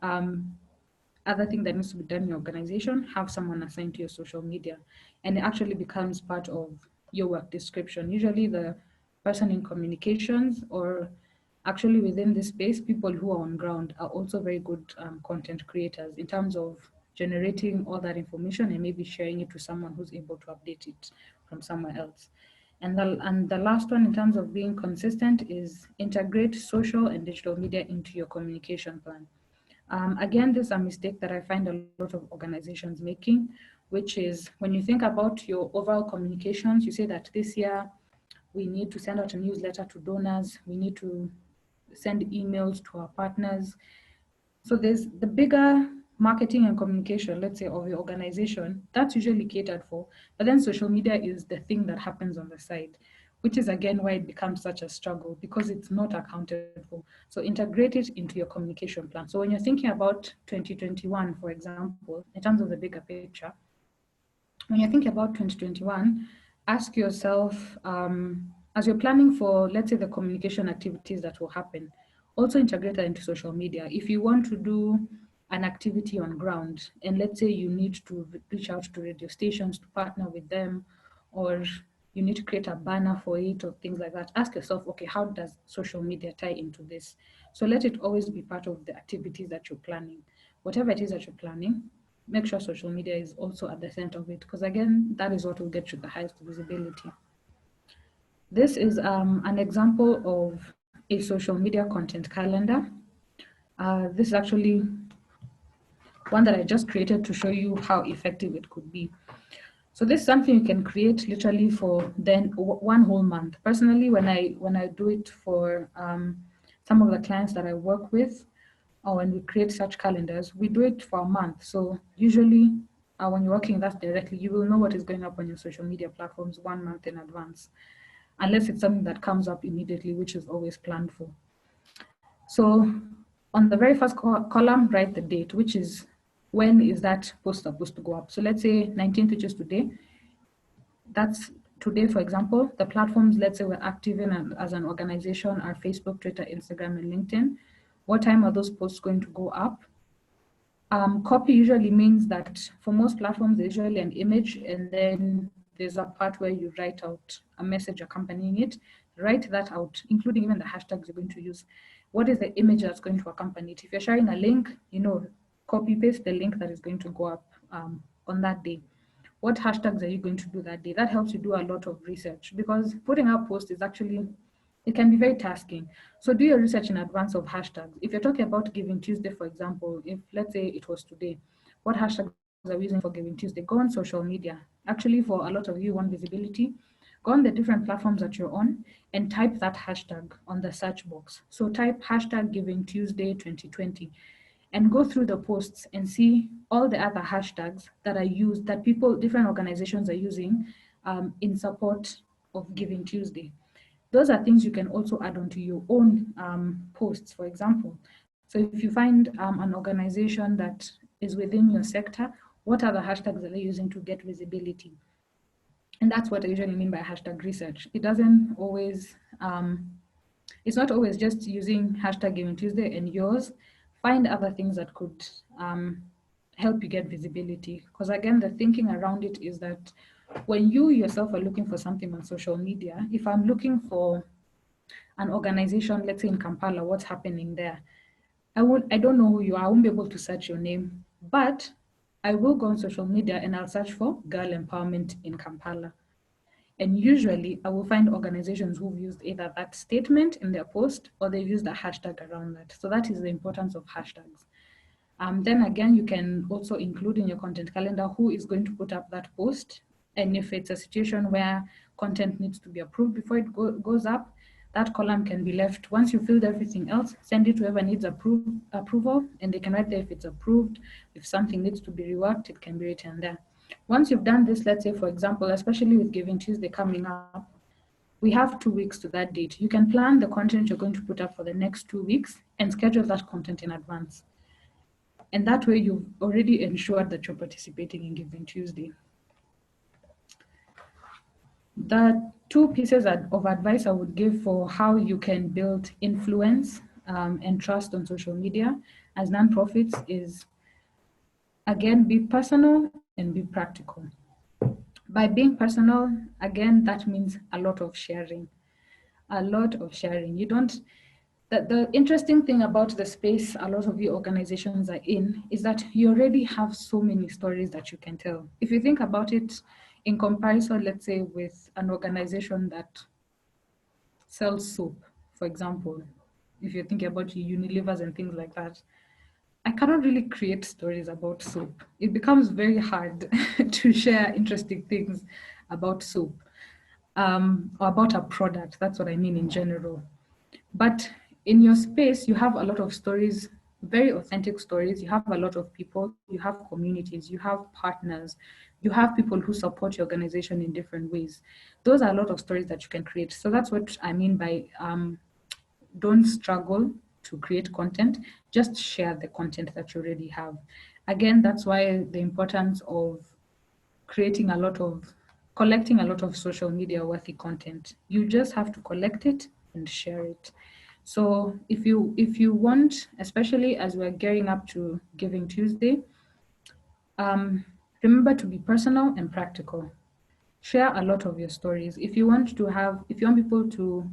other thing that needs to be done in your organization, have someone assigned to your social media. And it actually becomes part of your work description. Usually the person in communications or actually within this space, people who are on ground are also very good content creators in terms of generating all that information and maybe sharing it to someone who's able to update it from somewhere else. And the last one in terms of being consistent is integrate social and digital media into your communication plan. Again, this is a mistake that I find a lot of organizations making, which is when you think about your overall communications, you say that this year we need to send out a newsletter to donors, we need to send emails to our partners. So there's the bigger marketing and communication, let's say, of your organization, that's usually catered for. But then social media is the thing that happens on the side, which is again why it becomes such a struggle because it's not accounted for. So integrate it into your communication plan. So when you're thinking about 2021, for example, in terms of the bigger picture, when you're thinking about 2021, ask yourself, as you're planning for, let's say, the communication activities that will happen, also integrate that into social media. If you want to do an activity on ground, and let's say you need to reach out to radio stations to partner with them, or you need to create a banner for it or things like that, ask yourself, okay, how does social media tie into this? So let it always be part of the activities that you're planning. Whatever it is that you're planning, make sure social media is also at the center of it, because again, that is what will get you the highest visibility. This is an example of a social media content calendar. This is actually one that I just created to show you how effective it could be. So this is something you can create literally for then one whole month. Personally, when I do it for some of the clients that I work with, or when we create such calendars, we do it for a month. So usually when you're working with us directly, you will know what is going up on your social media platforms 1 month in advance, unless it's something that comes up immediately, which is always planned for. So on the very first column, write the date, which is when is that post supposed to go up. So let's say 19th, which is today. That's today, for example. The platforms, let's say we're active in as an organization, are Facebook, Twitter, Instagram, and LinkedIn. What time are those posts going to go up? Copy usually means that for most platforms, there's usually an image, and then there's a part where you write out a message accompanying it. Write that out, including even the hashtags you're going to use. What is the image that's going to accompany it? If you're sharing a link, copy paste the link that is going to go up on that day. What hashtags are you going to do that day? That helps you do a lot of research, because putting up posts is actually, it can be very tasking. So do your research in advance of hashtags. If you're talking about Giving Tuesday, for example, if let's say it was today, what hashtags are we using for Giving Tuesday? Go on social media. Actually, for a lot of you who want visibility, go on the different platforms that you're on and type that hashtag on the search box. So type hashtag Giving Tuesday 2020 and go through the posts and see all the other hashtags that are used, that people, different organizations are using in support of Giving Tuesday. Those are things you can also add onto your own posts, for example. So if you find an organization that is within your sector, what are the hashtags that they're using to get visibility? And that's what I usually mean by hashtag research. It doesn't always, it's not always just using hashtag Giving Tuesday and yours. Find other things that could help you get visibility. Because again, the thinking around it is that when you yourself are looking for something on social media, if I'm looking for an organization, let's say in Kampala, what's happening there, I don't know who you are, I won't be able to search your name, but I will go on social media and I'll search for girl empowerment in Kampala. And usually I will find organizations who've used either that statement in their post or they've used a hashtag around that. So that is the importance of hashtags. Then again, you can also include in your content calendar who is going to put up that post. And if it's a situation where content needs to be approved before it goes up, that column can be left. Once you filled everything else, send it to whoever needs approval, and they can write there if it's approved. If something needs to be reworked, it can be written there. Once you've done this, let's say, for example, especially with Giving Tuesday coming up, we have 2 weeks to that date. You can plan the content you're going to put up for the next 2 weeks and schedule that content in advance. And that way you've already ensured that you're participating in Giving Tuesday. The 2 pieces of advice I would give for how you can build influence and trust on social media as nonprofits is, again, be personal and be practical. By being personal, again, that means a lot of sharing. A lot of sharing. You don't, the interesting thing about the space a lot of your organizations are in is that you already have so many stories that you can tell. If you think about it in comparison, let's say with an organization that sells soap, for example, if you're thinking about Unilevers and things like that, I cannot really create stories about soap. It becomes very hard to share interesting things about soap or about a product. That's what I mean in general. But in your space, you have a lot of stories, very authentic stories. You have a lot of people, you have communities, you have partners, you have people who support your organization in different ways. Those are a lot of stories that you can create. So that's what I mean by don't struggle to create content, just share the content that you already have. Again, that's why the importance of collecting a lot of social media worthy content. You just have to collect it and share it. So if you want, especially as we're gearing up to Giving Tuesday, remember to be personal and practical. Share a lot of your stories. If you want people to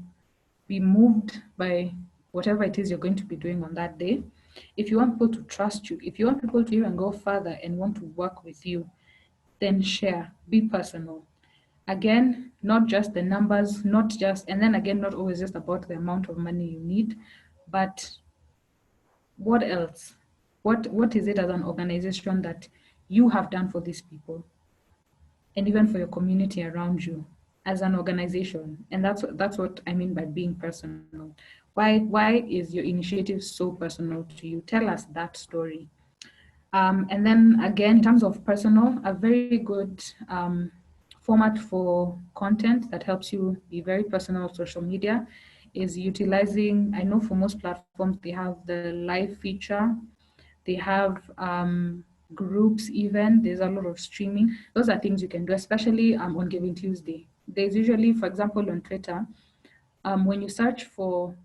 be moved by whatever it is you're going to be doing on that day, if you want people to trust you, if you want people to even go further and want to work with you, then share, be personal. Again, not just the numbers, and then again, not always just about the amount of money you need, but what else? What is it as an organization that you have done for these people, and even for your community around you as an organization? And that's what I mean by being personal. Why is your initiative so personal to you? Tell us that story. And then again, in terms of personal, a very good format for content that helps you be very personal on social media is utilizing, I know for most platforms, they have the live feature, they have groups even, there's a lot of streaming. Those are things you can do, especially on GivingTuesday. There's usually, for example, on Twitter, when you search for,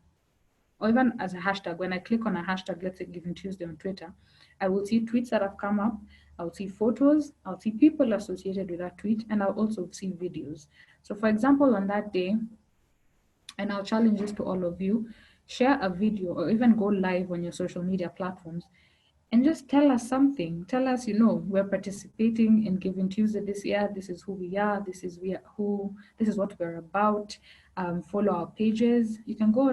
or even as a hashtag, when I click on a hashtag, let's say GivingTuesday on Twitter, I will see tweets that have come up, I'll see photos, I'll see people associated with that tweet, and I'll also see videos. So for example, on that day, and I'll challenge this to all of you, share a video or even go live on your social media platforms and just tell us something. Tell us, we're participating in GivingTuesday this year. This is who we are. This is what we're about. Follow our pages. You can go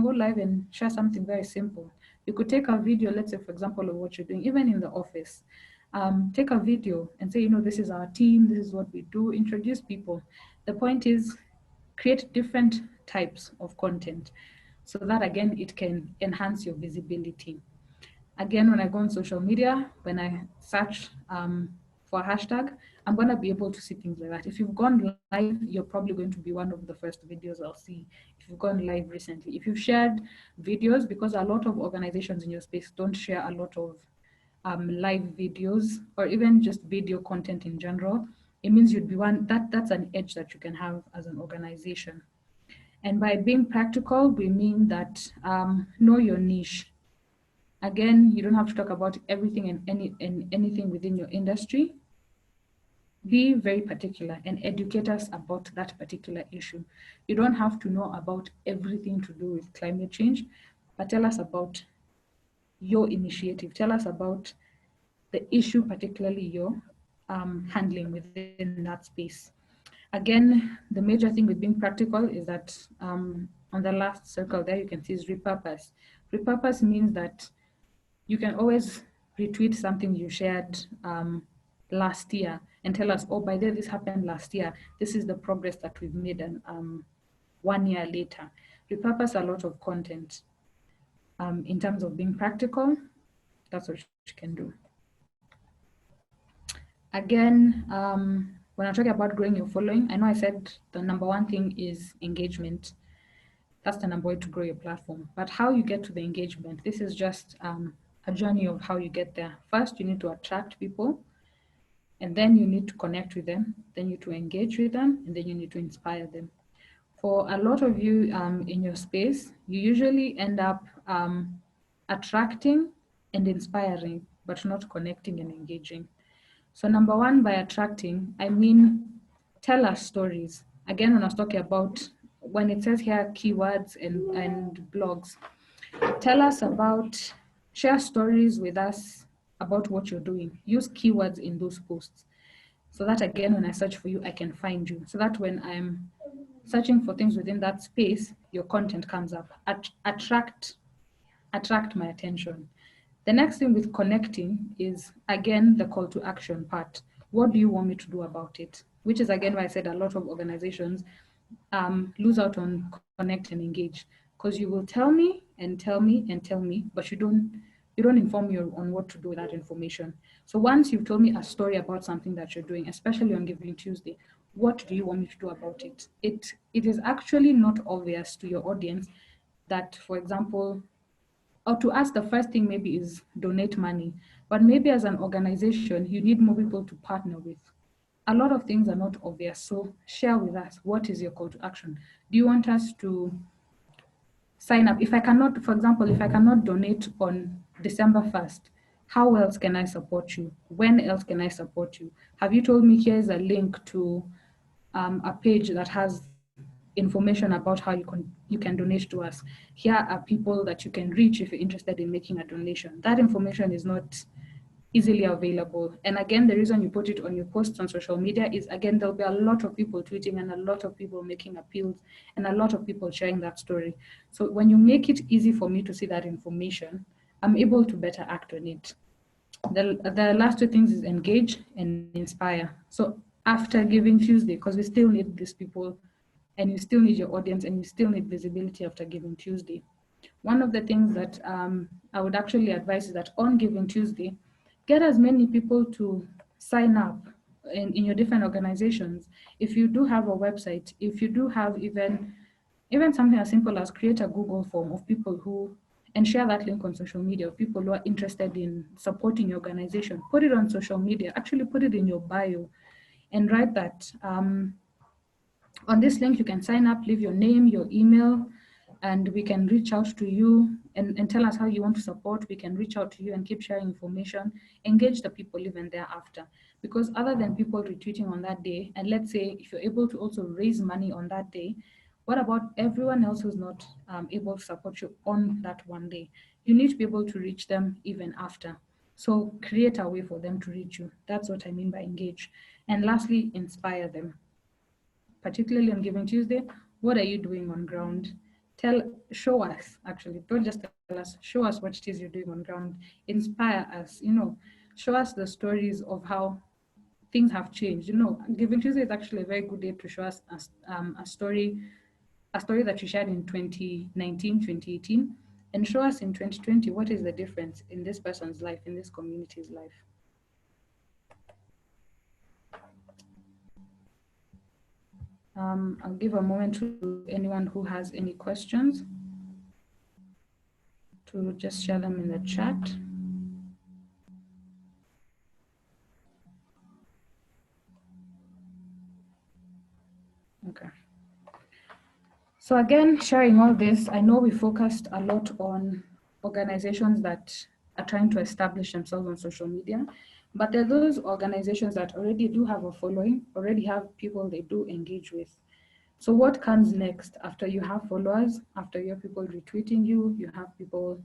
live and share something very simple. You could take a video, let's say, for example, of what you're doing, even in the office. Take a video and say, this is our team. This is what we do. Introduce people. The point is, create different types of content so that, again, it can enhance your visibility. Again, when I go on social media, when I search for a hashtag, I'm going to be able to see things like that. If you've gone live, you're probably going to be one of the first videos I'll see. If you've gone live recently, if you've shared videos, because a lot of organizations in your space don't share a lot of live videos or even just video content in general, it means you'd be that's an edge that you can have as an organization. And by being practical, we mean that know your niche. Again, you don't have to talk about everything and anything within your industry. Be very particular and educate us about that particular issue. You don't have to know about everything to do with climate change, but tell us about your initiative. Tell us about the issue, particularly you're handling within that space. Again, the major thing with being practical is that on the last circle there, you can see is repurpose. Repurpose means that you can always retweet something you shared last year and tell us, oh, by the way, this happened last year. This is the progress that we've made, and 1 year later. Repurpose a lot of content. In terms of being practical, that's what you can do. Again, when I'm talking about growing your following, I know I said the number one thing is engagement. That's the number one to grow your platform. But how you get to the engagement, this is just a journey of how you get there. First, you need to attract people, and then you need to connect with them, then you need to engage with them, and then you need to inspire them. For a lot of you in your space, you usually end up attracting and inspiring, but not connecting and engaging. So number one, by attracting, I mean, tell us stories. Again, when I was talking about, when it says here keywords and blogs, tell us about, share stories with us about what you're doing. Use keywords in those posts. So that, again, when I search for you, I can find you. So that when I'm searching for things within that space, your content comes up. Attract my attention. The next thing with connecting is, again, the call to action part. What do you want me to do about it? Which is, again, why I said a lot of organizations lose out on connect and engage, because you will tell me and tell me and tell me, but you don't inform me on what to do with that information. So once you've told me a story about something that you're doing, especially on GivingTuesday, what do you want me to do about it? It is actually not obvious to your audience that, for example, or to us, the first thing maybe is donate money. But maybe as an organization, you need more people to partner with. A lot of things are not obvious. So share with us, what is your call to action? Do you want us to sign up? If I cannot, for example, if I cannot donate on December 1st, how else can I support you? When else can I support you? Have you told me here's a link to a page that has information about how you can donate to us? Here are people that you can reach if you're interested in making a donation. That information is not easily available. And again, the reason you put it on your posts on social media is, again, there'll be a lot of people tweeting and a lot of people making appeals and a lot of people sharing that story. So when you make it easy for me to see that information, I'm able to better act on it. The last two things is engage and inspire. So after Giving Tuesday, because we still need these people and you still need your audience and you still need visibility after Giving Tuesday. One of the things that I would actually advise is that on Giving Tuesday, get as many people to sign up in your different organizations. If you do have a website, if you do have even something as simple as create a Google form of people who, and share that link on social media of people who are interested in supporting your organization. Put it on social media, actually put it in your bio and write that on this link, you can sign up, leave your name, your email, and we can reach out to you and tell us how you want to support. We can reach out to you and keep sharing information, engage the people even thereafter. Because other than people retweeting on that day, and let's say if you're able to also raise money on that day, what about everyone else who's not able to support you on that one day? You need to be able to reach them even after. So create a way for them to reach you. That's what I mean by engage. And lastly, inspire them. Particularly on Giving Tuesday, what are you doing on ground? Show us, actually, don't just tell us, show us what it is you're doing on ground. Inspire us, show us the stories of how things have changed. Giving Tuesday is actually a very good day to show us a story that you shared in 2019, 2018, and show us in 2020 what is the difference in this person's life, in this community's life. I'll give a moment to anyone who has any questions to just share them in the chat. Okay. So again, sharing all this, I know we focused a lot on organizations that are trying to establish themselves on social media, but there are those organizations that already do have a following, already have people they do engage with. So what comes next after you have followers, after you have people retweeting you, you have people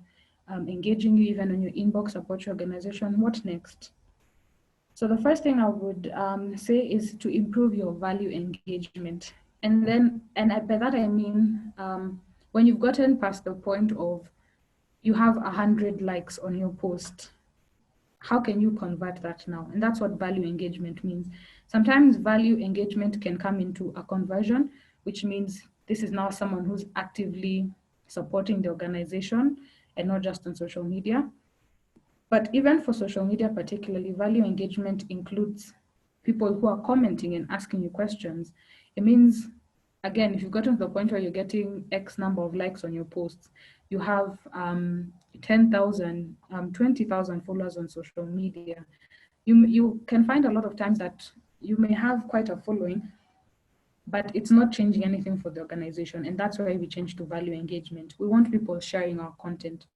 engaging you even on your inbox about your organization, what next? So the first thing I would say is to improve your value engagement. And by that I mean, when you've gotten past the point of you have 100 likes on your post, how can you convert that now? And that's what value engagement means. Sometimes value engagement can come into a conversion, which means this is now someone who's actively supporting the organization and not just on social media. But even for social media particularly, value engagement includes people who are commenting and asking you questions. It means, again, if you've gotten to the point where you're getting X number of likes on your posts, you have 10,000, 20,000 followers on social media, you can find a lot of times that you may have quite a following, but it's not changing anything for the organization. And that's why we changed to value engagement. We want people sharing our content.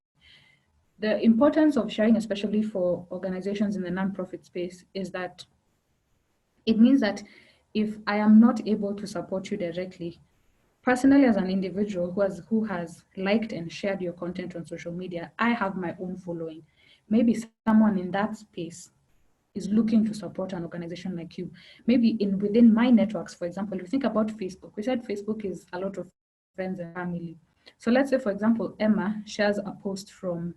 The importance of sharing, especially for organizations in the nonprofit space, is that it means that if I am not able to support you directly, personally as an individual who has liked and shared your content on social media, I have my own following. Maybe someone in that space is looking to support an organization like you. Maybe within my networks, for example, if you think about Facebook, we said Facebook is a lot of friends and family. So let's say, for example, Emma shares a post from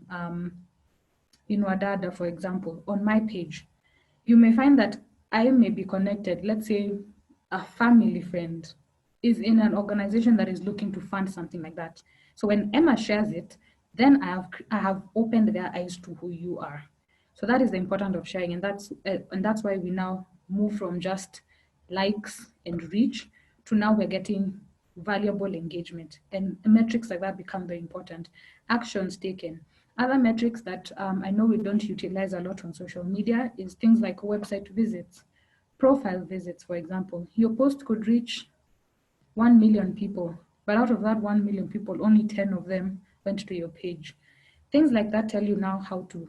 Adada, for example, on my page. You may find that I may be connected. Let's say a family friend is in an organization that is looking to fund something like that. So when Emma shares it, then I have opened their eyes to who you are. So that is the importance of sharing, and that's why we now move from just likes and reach to now we're getting valuable engagement, and metrics like that become very important. Actions taken. Other metrics that I know we don't utilize a lot on social media is things like website visits, profile visits, for example. Your post could reach 1 million people, but out of that 1 million people, only 10 of them went to your page. Things like that tell you now how to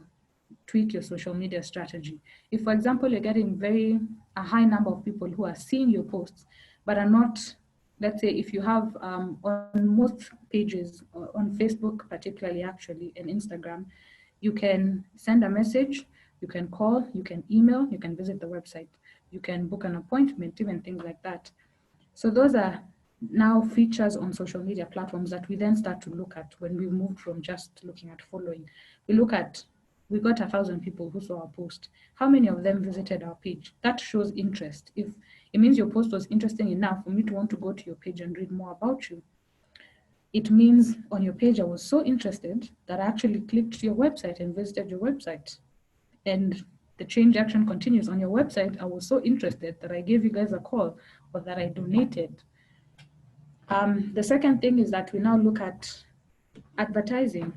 tweak your social media strategy. If, for example, you're getting a high number of people who are seeing your posts, but are not, let's say if you have on most pages, on Facebook particularly actually, and Instagram, you can send a message, you can call, you can email, you can visit the website, you can book an appointment, even things like that. So those are now features on social media platforms that we then start to look at when we moved from just looking at following. We got 1,000 people who saw our post. How many of them visited our page? That shows interest. If it means your post was interesting enough for me to want to go to your page and read more about you, it means on your page I was so interested that I actually clicked to your website and visited your website. And the change action continues on your website. I was so interested that I gave you guys a call or that I donated. The second thing is that we now look at advertising.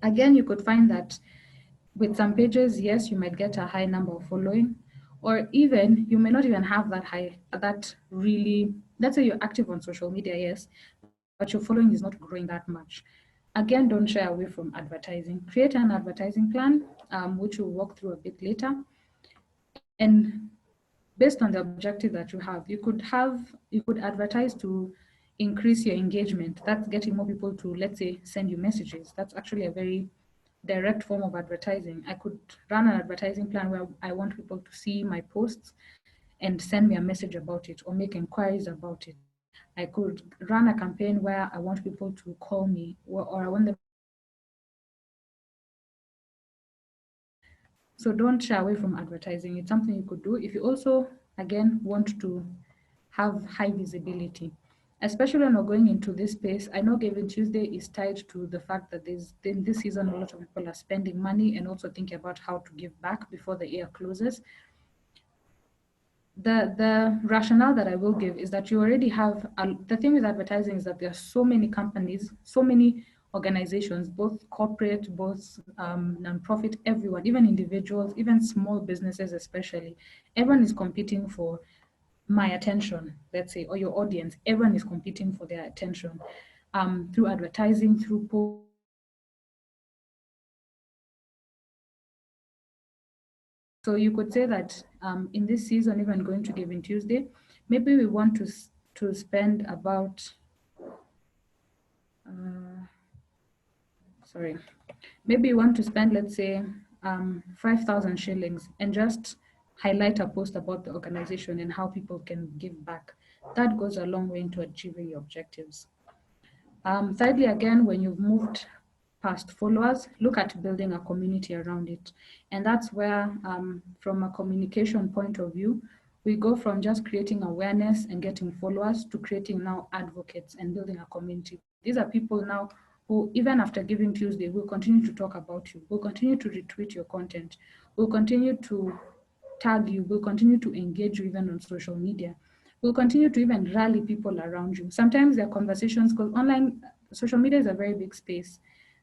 Again, you could find that with some pages, yes, you might get a high number of following, or even you may not even have that high, that really, let's say you're active on social media, yes, but your following is not growing that much. Again, don't shy away from advertising. Create an advertising plan, which we'll walk through a bit later. And based on the objective that you could advertise to increase your engagement. That's getting more people to, let's say, send you messages. That's actually a very direct form of advertising. I could run an advertising plan where I want people to see my posts and send me a message about it or make inquiries about it. I could run a campaign where I want people to call me or I want them. So don't shy away from advertising. It's something you could do. If you also, again, want to have high visibility, especially when we're going into this space. I know GivingTuesday is tied to the fact that in this season, a lot of people are spending money and also thinking about how to give back before the year closes. The rationale that I will give is that you already have, the thing with advertising is that there are so many companies, so many organizations, both corporate, both nonprofit, everyone, even individuals, even small businesses especially, everyone is competing for my attention, let's say, or your audience. Everyone is competing for their attention through advertising, through posts. So you could say that in this season, even going to GivingTuesday, maybe we want to spend about, maybe you want to spend, let's say, 5,000 shillings and just highlight a post about the organization and how people can give back. That goes a long way into achieving your objectives. Thirdly, again, when you've moved past followers, look at building a community around it. And that's where, from a communication point of view, we go from just creating awareness and getting followers to creating now advocates and building a community. These are people now who, even after GivingTuesday, will continue to talk about you, will continue to retweet your content, will continue to tag you, will continue to engage you even on social media, will continue to even rally people around you. Sometimes there are conversations, because online, social media is a very big space.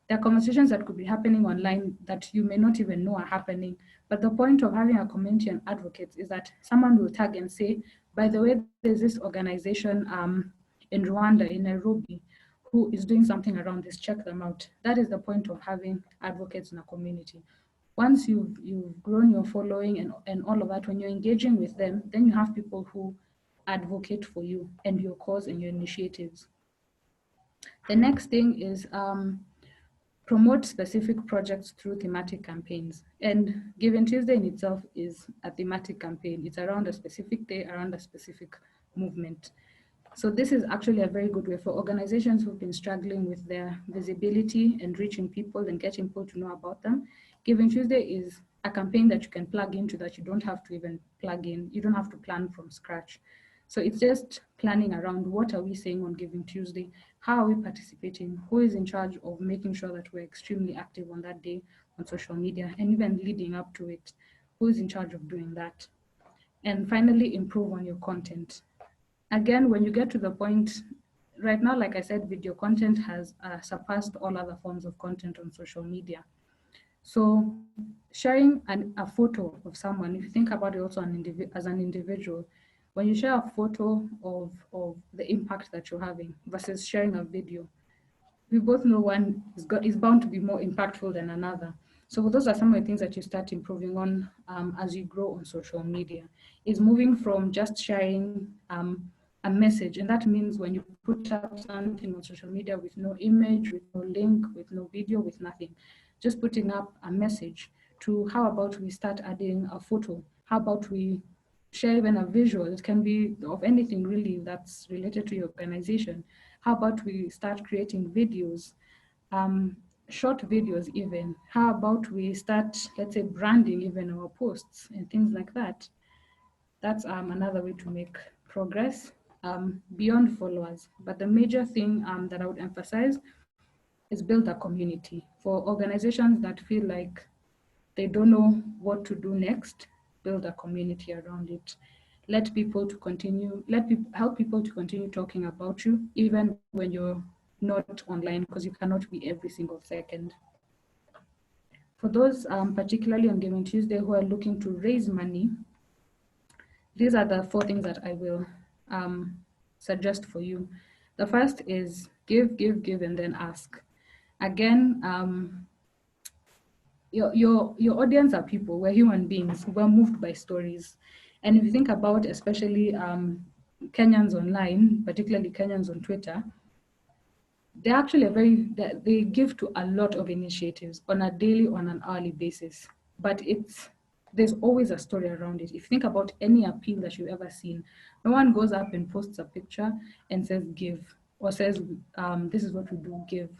There are conversations that could be happening online that you may not even know are happening. But the point of having a community and advocates is that someone will tag and say, by the way, there's this organization in Rwanda, in Nairobi, who is doing something around this, check them out. That is the point of having advocates in a community. Once you've grown your following and all of that, when you're engaging with them, then you have people who advocate for you and your cause and your initiatives. The next thing is promote specific projects through thematic campaigns. And GivingTuesday in itself is a thematic campaign. It's around a specific day, around a specific movement. So this is actually a very good way for organizations who've been struggling with their visibility and reaching people and getting people to know about them. GivingTuesday is a campaign that you can plug into that you don't have to even plug in. You don't have to plan from scratch. So it's just planning around what are we saying on GivingTuesday? How are we participating? Who is in charge of making sure that we're extremely active on that day on social media and even leading up to it? Who is in charge of doing that? And finally, improve on your content. Again, when you get to the point, right now, like I said, video content has surpassed all other forms of content on social media. So sharing a photo of someone, if you think about it also as an individual, when you share a photo of the impact that you're having versus sharing a video, we both know one is bound to be more impactful than another. So those are some of the things that you start improving on as you grow on social media, is moving from just sharing a message. And that means when you put up something on social media with no image, with no link, with no video, with nothing, just putting up a message, to how about we start adding a photo? How about we share even a visual. It can be of anything really that's related to your organization. How about we start creating videos, short videos even? How about we start, let's say, branding even our posts and things like that? That's another way to make progress beyond followers. But the major thing that I would emphasize is build a community. For organizations that feel like they don't know what to do next, build a community around it. Let people to continue, help people to continue talking about you, even when you're not online, because you cannot be every single second. For those particularly on Giving Tuesday who are looking to raise money, these are the 4 things that I will suggest for you. The first is give, give, give, and then ask. Again, your audience are people. We're human beings. We're moved by stories, and if you think about, especially Kenyans online, particularly Kenyans on Twitter, they're actually they give to a lot of initiatives on a daily, on an hourly basis. But there's always a story around it. If you think about any appeal that you've ever seen, no one goes up and posts a picture and says give, or says this is what we do, give.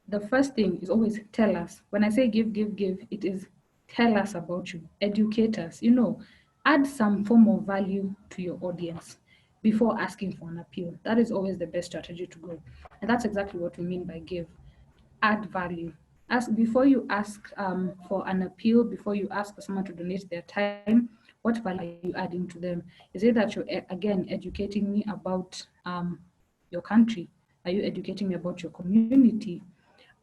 The first thing is always tell us. When I say give, give, give, it is tell us about you, educate us, add some form of value to your audience before asking for an appeal. That is always the best strategy to go. And that's exactly what we mean by give. Add value. Before you ask for an appeal, before you ask for someone to donate their time, what value are you adding to them? Is it that you're, again, educating me about your country? Are you educating me about your community?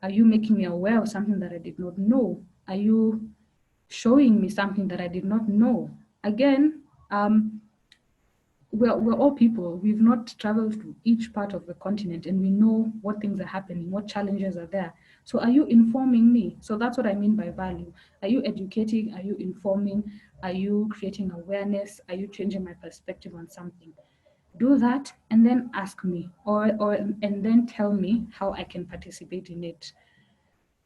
Are you making me aware of something that I did not know? Are you showing me something that I did not know? Again, we're all people. We've not traveled to each part of the continent, and we know what things are happening, what challenges are there. So are you informing me? So that's what I mean by value. Are you educating? Are you informing? Are you creating awareness? Are you changing my perspective on something? Do that and then ask me, and then tell me how I can participate in it.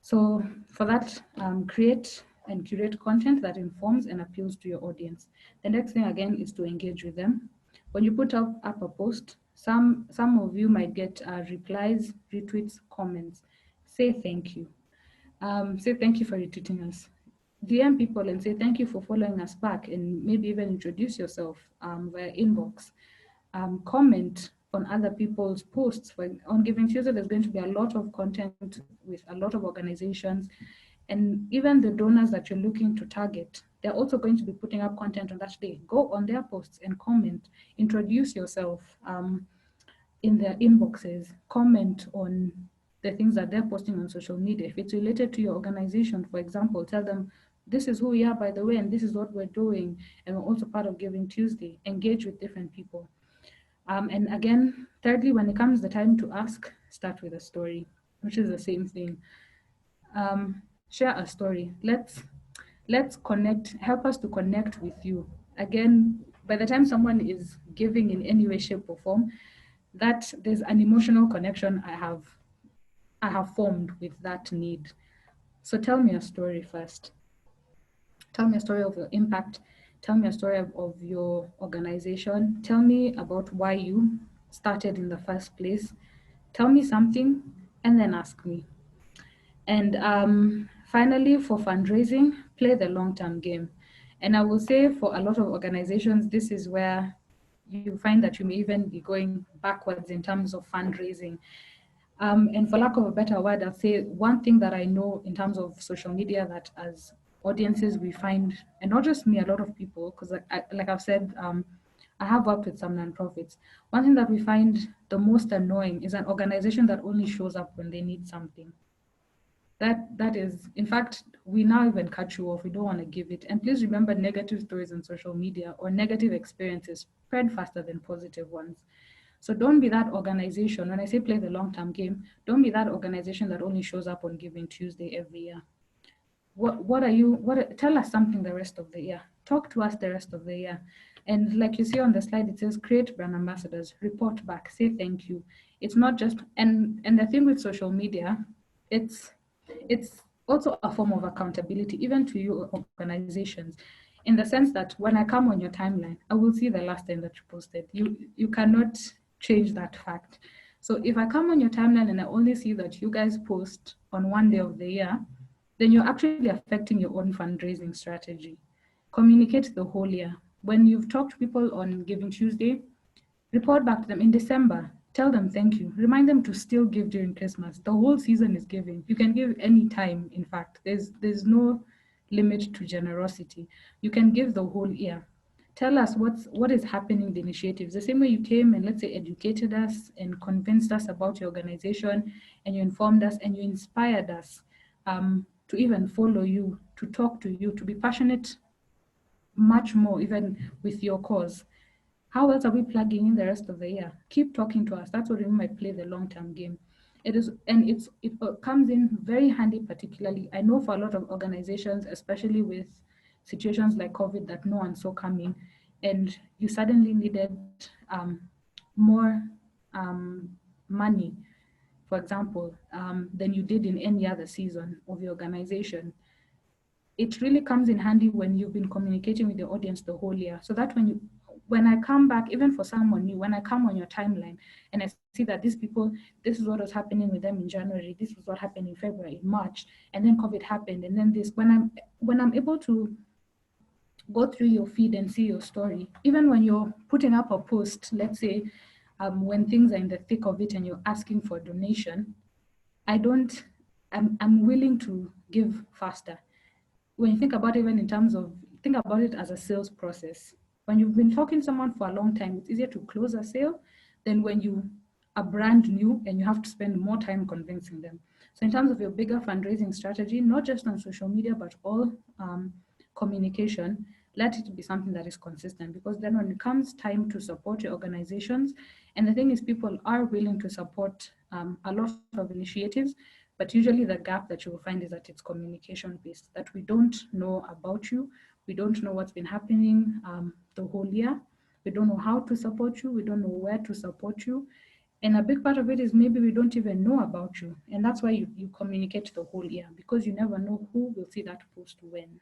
So for that, create and curate content that informs and appeals to your audience. The next thing again is to engage with them. When you put up a post, some of you might get replies, retweets, comments. Say thank you. Say thank you for retweeting us. DM people and say thank you for following us back, and maybe even introduce yourself via inbox. Comment on other people's posts. On Giving Tuesday, there's going to be a lot of content with a lot of organizations, and even the donors that you're looking to target, they're also going to be putting up content on that day. Go on their posts and comment, introduce yourself in their inboxes, comment on the things that they're posting on social media. If it's related to your organization, for example, tell them, this is who we are, by the way, and this is what we're doing, and we're also part of Giving Tuesday. Engage with different people. And again, thirdly, when it comes the time to ask, start with a story, which is the same thing. Share a story. Let's connect, help us to connect with you. Again, by the time someone is giving in any way, shape, or form, that there's an emotional connection I have formed with that need. So tell me a story first. Tell me a story of your impact. Tell me a story of your organization. Tell me about why you started in the first place. Tell me something and then ask me. And finally, for fundraising, play the long-term game. And I will say for a lot of organizations, this is where you find that you may even be going backwards in terms of fundraising. And for lack of a better word, I'll say one thing that I know in terms of social media that as audiences we find, and not just me, a lot of people, because like I've said, I have worked with some nonprofits. One thing that we find the most annoying is an organization that only shows up when they need something. That is, in fact, we now even cut you off. We don't want to give it. And please remember, negative stories on social media or negative experiences spread faster than positive ones. So don't be that organization. When I say play the long-term game, don't be that organization that only shows up on Giving Tuesday every year. Tell us something the rest of the year. Talk to us the rest of the year. And like you see on the slide, it says create brand ambassadors, report back, say thank you. It's not just, and the thing with social media, it's also a form of accountability, even to you organizations. in the sense that when I come on your timeline, I will see the last time that you posted. You cannot change that fact. So if I come on your timeline and I only see that you guys post on one day of the year, then you're actually affecting your own fundraising strategy. Communicate the whole year. When you've talked to people on Giving Tuesday, report back to them in December. Tell them thank you. Remind them to still give during Christmas. The whole season is giving. You can give any time, in fact. There's no limit to generosity. You can give the whole year. Tell us what is happening in the initiatives. The same way you came and, let's say, educated us and convinced us about your organization, and you informed us and you inspired us to even follow you, to talk to you, to be passionate much more even with your cause. How else are we plugging in the rest of the year? Keep talking to us. That's what we might play the long-term game. It comes in very handy, particularly. I know for a lot of organizations, especially with situations like COVID that no one saw coming, and you suddenly needed more money, for example, than you did in any other season of your organization. It really comes in handy when you've been communicating with the audience the whole year, so that when I come back, even for someone new, when I come on your timeline and I see that these people, this is what was happening with them in January, this was what happened in February, in March, and then COVID happened, and then this, when I'm able to go through your feed and see your story, even when you're putting up a post, let's say when things are in the thick of it and you're asking for a donation, I'm willing to give faster. When you think about it, even in terms of, think about it as a sales process. When you've been talking to someone for a long time, it's easier to close a sale than when you are brand new and you have to spend more time convincing them. So in terms of your bigger fundraising strategy, not just on social media, but all communication, let it be something that is consistent, because then when it comes time to support your organizations, and the thing is, people are willing to support a lot of initiatives, but usually the gap that you will find is that it's communication based, that we don't know about you, we don't know what's been happening the whole year, we don't know how to support you, we don't know where to support you. And a big part of it is maybe we don't even know about you. And that's why you communicate the whole year, because you never know who will see that post when.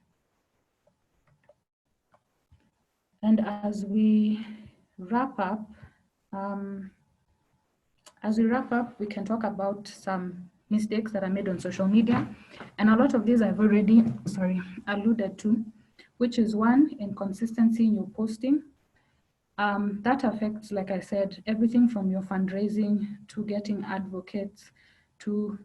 And as we wrap up, we can talk about some mistakes that are made on social media. And a lot of these I've already, alluded to, which is one, inconsistency in your posting. That affects, like I said, everything from your fundraising to getting advocates to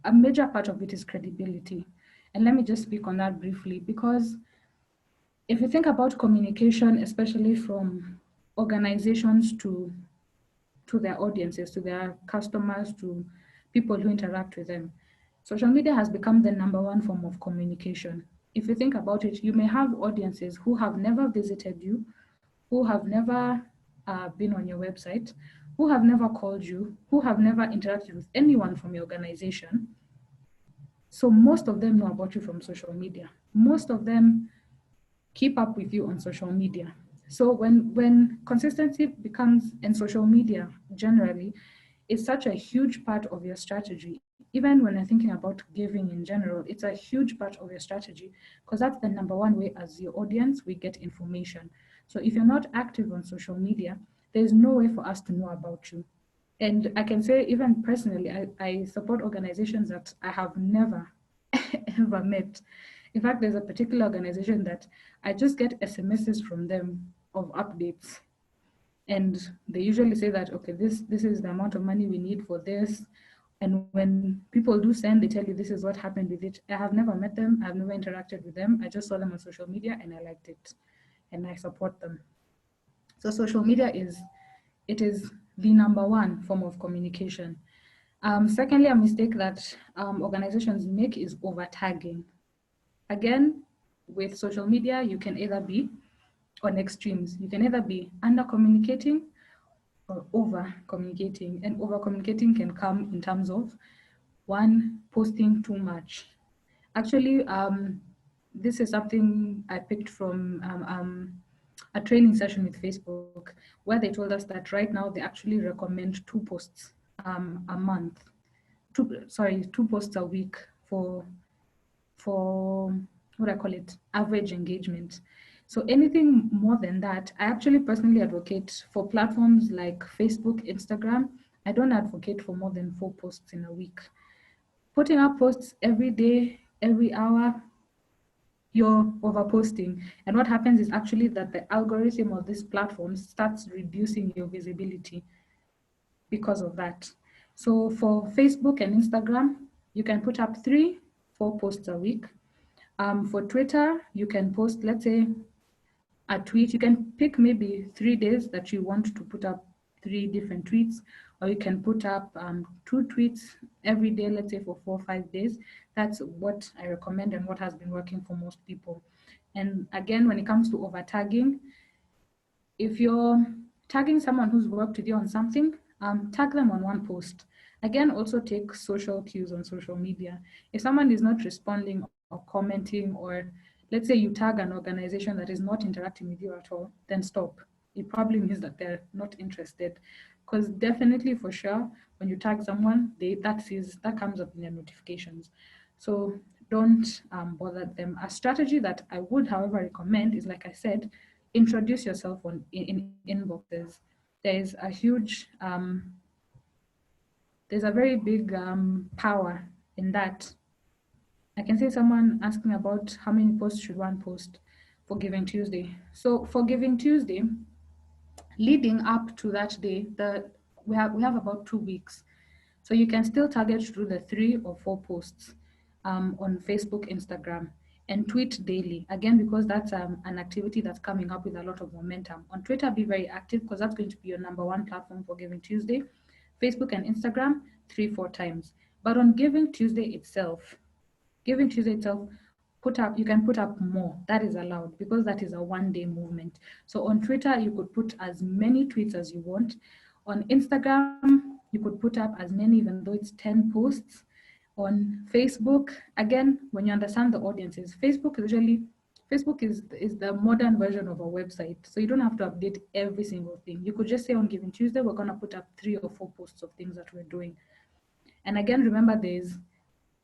a major part of it is credibility. And let me just speak on that briefly, because if you think about communication, especially from organizations to their audiences, to their customers, to people who interact with them, social media has become the #1 form of communication. If you think about it, you may have audiences who have never visited you, who have never been on your website, who have never called you, who have never interacted with anyone from your organization. So most of them know about you from social media. Most of them keep up with you on social media. So when consistency becomes in social media generally, it's such a huge part of your strategy. Even when I'm thinking about giving in general, it's a huge part of your strategy, because that's the #1 way as your audience we get information. So if you're not active on social media, there's no way for us to know about you. And I can say, even personally, I support organizations that I have never, ever met. In fact, there's a particular organization that I just get SMSs from them of updates. And they usually say that, okay, this is the amount of money we need for this. And when people do send, they tell you this is what happened with it. I have never met them. I've never interacted with them. I just saw them on social media and I liked it and I support them. So social media is the #1 form of communication. Secondly, a mistake that organizations make is over tagging. Again, with social media, you can either be on extremes. You can either be under communicating or over communicating. And over communicating can come in terms of, one, posting too much. Actually, this is something I picked from a training session with Facebook, where they told us that right now they actually recommend 2 posts a month, 2 posts a week for what I call it, average engagement. So anything more than that, I actually personally advocate for platforms like Facebook, Instagram. I don't advocate for more than 4 posts in a week. Putting up posts every day, every hour, you're overposting. And what happens is actually that the algorithm of this platform starts reducing your visibility because of that. So for Facebook and Instagram, you can put up 3, 4 posts a week. For Twitter, you can post, let's say, a tweet. You can pick maybe 3 days that you want to put up 3 different tweets, or you can put up 2 tweets every day, let's say for 4 or 5 days. That's what I recommend and what has been working for most people. And again, when it comes to over tagging, if you're tagging someone who's worked with you on something, tag them on one post. Again, also take social cues on social media. If someone is not responding or commenting, or let's say you tag an organization that is not interacting with you at all, then stop. It probably means that they're not interested. Because definitely for sure, when you tag someone, that comes up in their notifications. So don't bother them. A strategy that I would, however, recommend is, like I said, introduce yourself in inboxes. There's a very big power in that. I can see someone asking about how many posts should one post for Giving Tuesday. So for Giving Tuesday, leading up to that day, we have about 2 weeks. So you can still target through the 3 or 4 posts on Facebook, Instagram, and tweet daily. Again, because that's an activity that's coming up with a lot of momentum. On Twitter, be very active because that's going to be your #1 platform for Giving Tuesday. Facebook and Instagram, 3, 4 times. But on Giving Tuesday itself, you can put up more. That is allowed because that is a one-day movement. So on Twitter, you could put as many tweets as you want. On Instagram, you could put up as many, even though it's 10 posts. On Facebook, again, when you understand the audiences, Facebook is the modern version of a website. So you don't have to update every single thing. You could just say on Giving Tuesday, we're gonna put up 3 or 4 posts of things that we're doing. And again, remember there's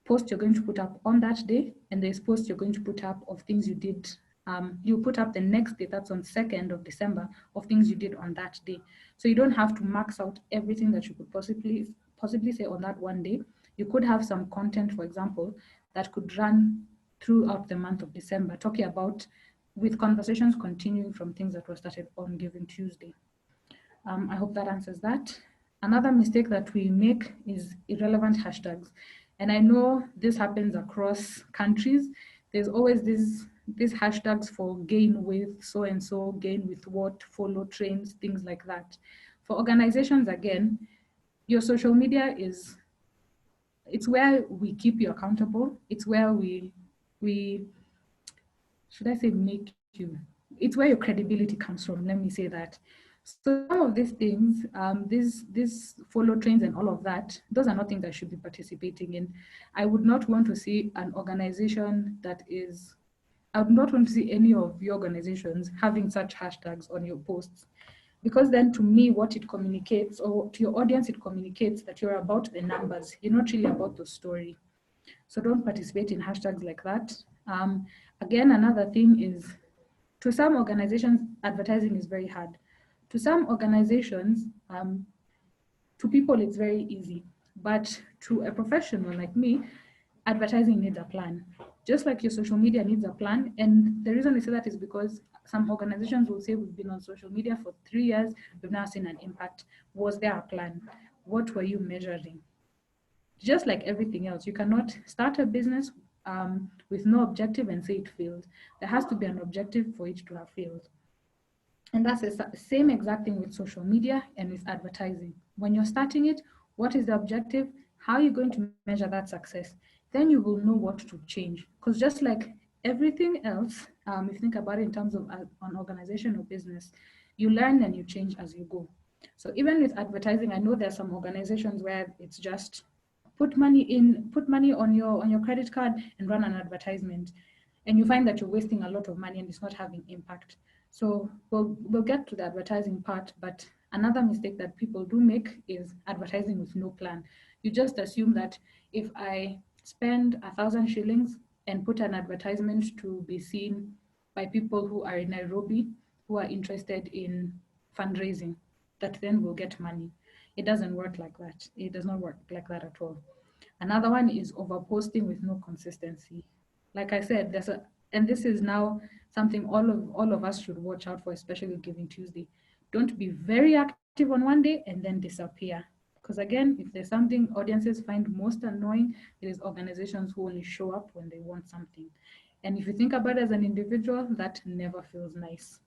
post you're going to put up on that day, and there's post you're going to put up of things you did. You put up the next day, that's on 2nd of December, of things you did on that day. So you don't have to max out everything that you could possibly say on that one day. You could have some content, for example, that could run throughout the month of December, talking about, with conversations continuing from things that were started on Giving Tuesday. I hope that answers that. Another mistake that we make is irrelevant hashtags. And I know this happens across countries. There's always these hashtags for gain with so-and-so, gain with what, follow trends, things like that. For organizations, again, your social media it's where we keep you accountable. It's where we should I say make you? It's where your credibility comes from. Let me say that. So some of these things, these follow trends and all of that, those are not things I should be participating in. I would not want to see an organization I would not want to see any of your organizations having such hashtags on your posts. Because then to me, what it communicates, or to your audience, it communicates that you're about the numbers. You're not really about the story. So don't participate in hashtags like that. Again, another thing is, to some organizations, advertising is very hard. To some organizations, to people, it's very easy. But to a professional like me, advertising needs a plan. Just like your social media needs a plan. And the reason we say that is because some organizations will say, we've been on social media for 3 years, we've now seen an impact. Was there a plan? What were you measuring? Just like everything else, you cannot start a business with no objective and say it failed. There has to be an objective for it to have failed. And that's the same exact thing with social media and with advertising. When you're starting it, what is the objective? How are you going to measure that success? Then you will know what to change. Because just like everything else, if you think about it in terms of an organization or business, you learn and you change as you go. So even with advertising, I know there are some organizations where it's just put money on your credit card and run an advertisement, and you find that you're wasting a lot of money and it's not having impact. So we'll get to the advertising part, but another mistake that people do make is advertising with no plan. You just assume that if I spend 1,000 shillings and put an advertisement to be seen by people who are in Nairobi who are interested in fundraising that then will get money. It doesn't work like that. It does not work like that at all. Another one is overposting with no consistency. Like I said, and this is now something all of us should watch out for, especially Giving Tuesday. Don't be very active on one day and then disappear. Because again, if there's something audiences find most annoying, it is organizations who only show up when they want something. And if you think about it as an individual, that never feels nice.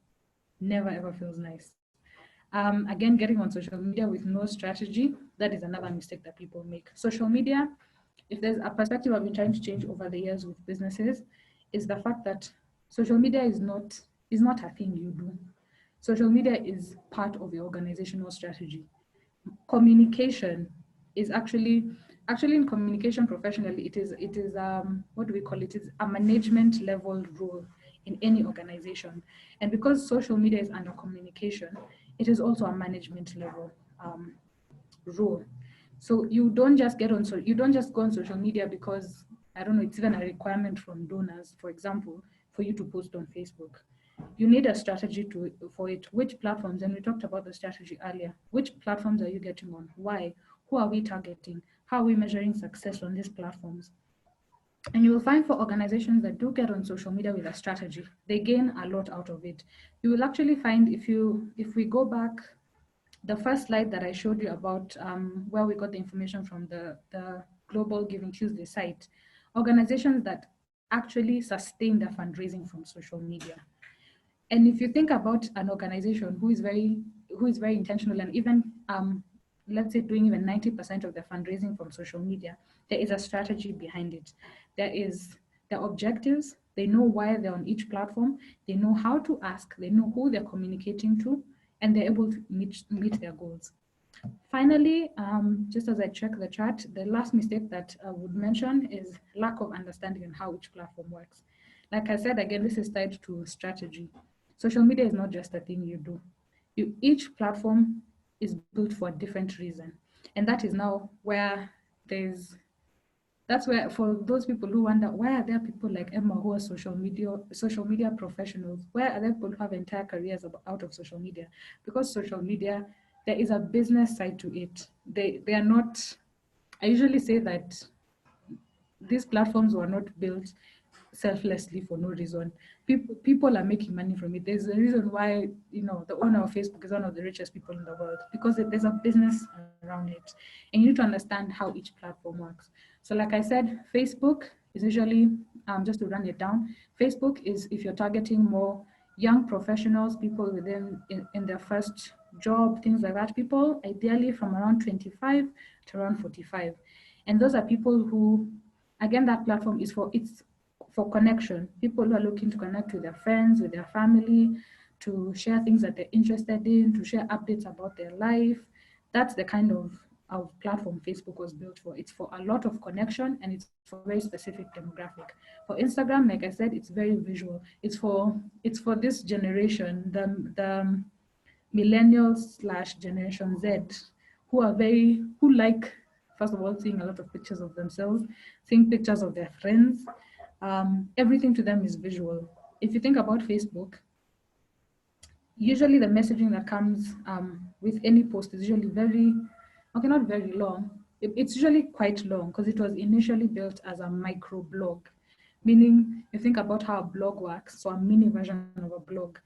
Never ever feels nice. Again, getting on social media with no strategy, that is another mistake that people make. Social media, if there's a perspective I've been trying to change over the years with businesses, is the fact that social media is not a thing you do. Social media is part of your organizational strategy. Communication is actually in communication professionally, it is what do we call it? It's a management level role in any organization. And because social media is under communication, it is also a management level role. So you don't just go on social media because, I don't know, it's even a requirement from donors, for example, for you to post on Facebook. You need a strategy for it. Which platforms, and we talked about the strategy earlier, which platforms are you getting on? Why? Who are we targeting? How are we measuring success on these platforms? And you will find for organizations that do get on social media with a strategy, they gain a lot out of it. You will actually find, if we go back, the first slide that I showed you about where we got the information from the Global Giving Tuesday site, organizations that actually sustain their fundraising from social media. And if you think about an organization who is very intentional and even let's say doing even 90% of their fundraising from social media, there is a strategy behind it. There is their objectives. They know why they're on each platform. They know how to ask. They know who they're communicating to, and they're able to meet their goals. Finally, just as I check the chat, the last mistake that I would mention is lack of understanding on how each platform works. Like I said, again, this is tied to strategy. Social media is not just a thing you do. Each platform is built for a different reason. And that is now where that's where, for those people who wonder, why are there people like Emma who are social media professionals? Where are there people who have entire careers out of social media? Because social media, there is a business side to it. They are not, I usually say that these platforms were not built selflessly for no reason. People are making money from it. There's a reason why, the owner of Facebook is one of the richest people in the world, because there's a business around it. And you need to understand how each platform works. So like I said, Facebook is usually, just to run it down, Facebook is if you're targeting more young professionals, people in their first job, things like that, people ideally from around 25 to around 45. And those are people who, again, that platform is for connection. People who are looking to connect with their friends, with their family, to share things that they're interested in, to share updates about their life. That's the kind of platform Facebook was built for. It's for a lot of connection, and it's for a very specific demographic. For Instagram, like I said, it's very visual. It's for this generation, the millennials / Generation Z, who like, first of all, seeing a lot of pictures of themselves, seeing pictures of their friends. Everything to them is visual. If you think about Facebook, usually the messaging that comes with any post is usually not very long. It's usually quite long because it was initially built as a micro blog, meaning you think about how a blog works, so a mini version of a blog.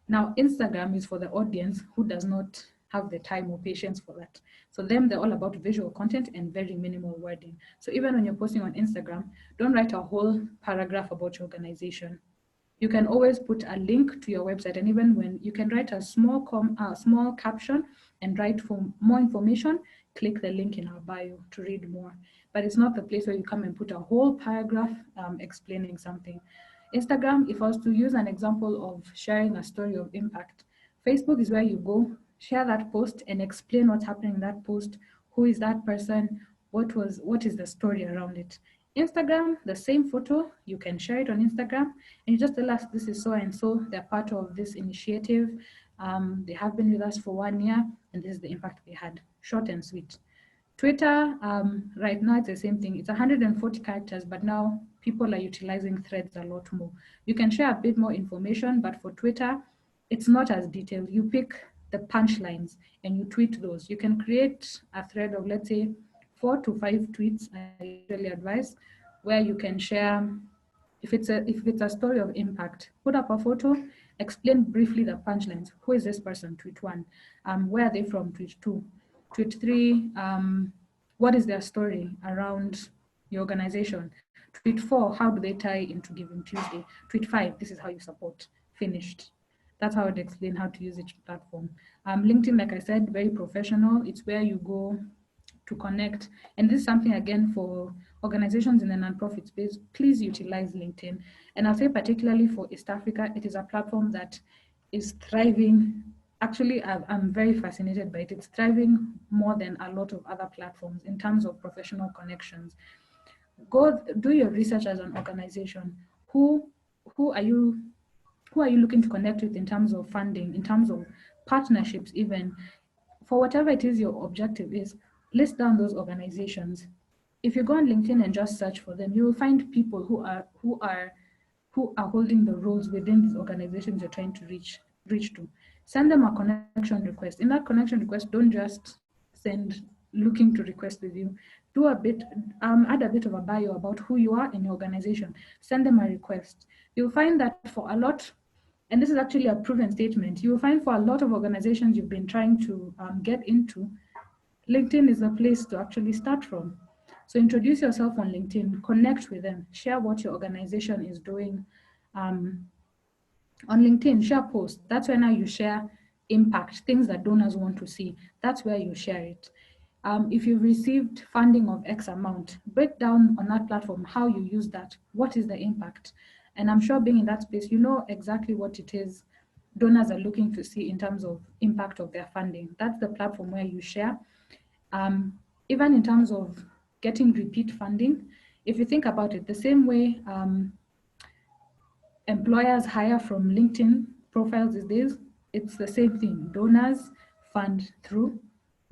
Now, Instagram is for the audience who does not have the time or patience for that. So they're all about visual content and very minimal wording. So even when you're posting on Instagram, don't write a whole paragraph about your organization. You can always put a link to your website, and even when you can write a small caption and write for more information, click the link in our bio to read more. But it's not the place where you come and put a whole paragraph explaining something. Instagram, if I was to use an example of sharing a story of impact, Facebook is where you go, share that post and explain what's happening in that post, who is that person, what is the story around it. Instagram, the same photo, you can share it on Instagram and you just tell us this is so and so, they're part of this initiative, they have been with us for 1 year and this is the impact they had. Short and sweet. Twitter, right now it's the same thing. It's 140 characters, but now people are utilizing threads a lot more. You can share a bit more information, but for Twitter, it's not as detailed. You pick the punchlines and you tweet those. You can create a thread of, let's say, 4 to 5 tweets, I usually advise, where you can share, if it's a story of impact, put up a photo, explain briefly the punchlines. Who is this person? Tweet 1. Where are they from? Tweet 2. Tweet 3, what is their story around your organization? Tweet 4, how do they tie into GivingTuesday? Tweet 5, this is how you support. Finished. That's how I'd explain how to use each platform. LinkedIn, like I said, very professional. It's where you go to connect. And this is something, again, for organizations in the nonprofit space, please utilize LinkedIn. And I'll say particularly for East Africa, it is a platform that is thriving. Actually, I'm very fascinated by it. It's thriving more than a lot of other platforms in terms of professional connections. Go do your research as an organization. Who are you looking to connect with in terms of funding, in terms of partnerships, even for whatever it is your objective is? List down those organizations. If you go on LinkedIn and just search for them, you will find people who are holding the roles within these organizations you're trying to reach to. Send them a connection request. In that connection request, don't just send looking to request with you. Do a bit, add a bit of a bio about who you are in your organization. Send them a request. You'll find that for a lot, and this is actually a proven statement, you will find for a lot of organizations you've been trying to get into, LinkedIn is a place to actually start from. So introduce yourself on LinkedIn, connect with them, share what your organization is doing. On LinkedIn, share posts. That's where now you share impact, things that donors want to see. That's where you share it. If you've received funding of X amount, break down on that platform how you use that. What is the impact? And I'm sure being in that space, you know exactly what it is donors are looking to see in terms of impact of their funding. That's the platform where you share. Even in terms of getting repeat funding, if you think about it, the same way employers hire from LinkedIn profiles these days, it's the same thing. Donors fund through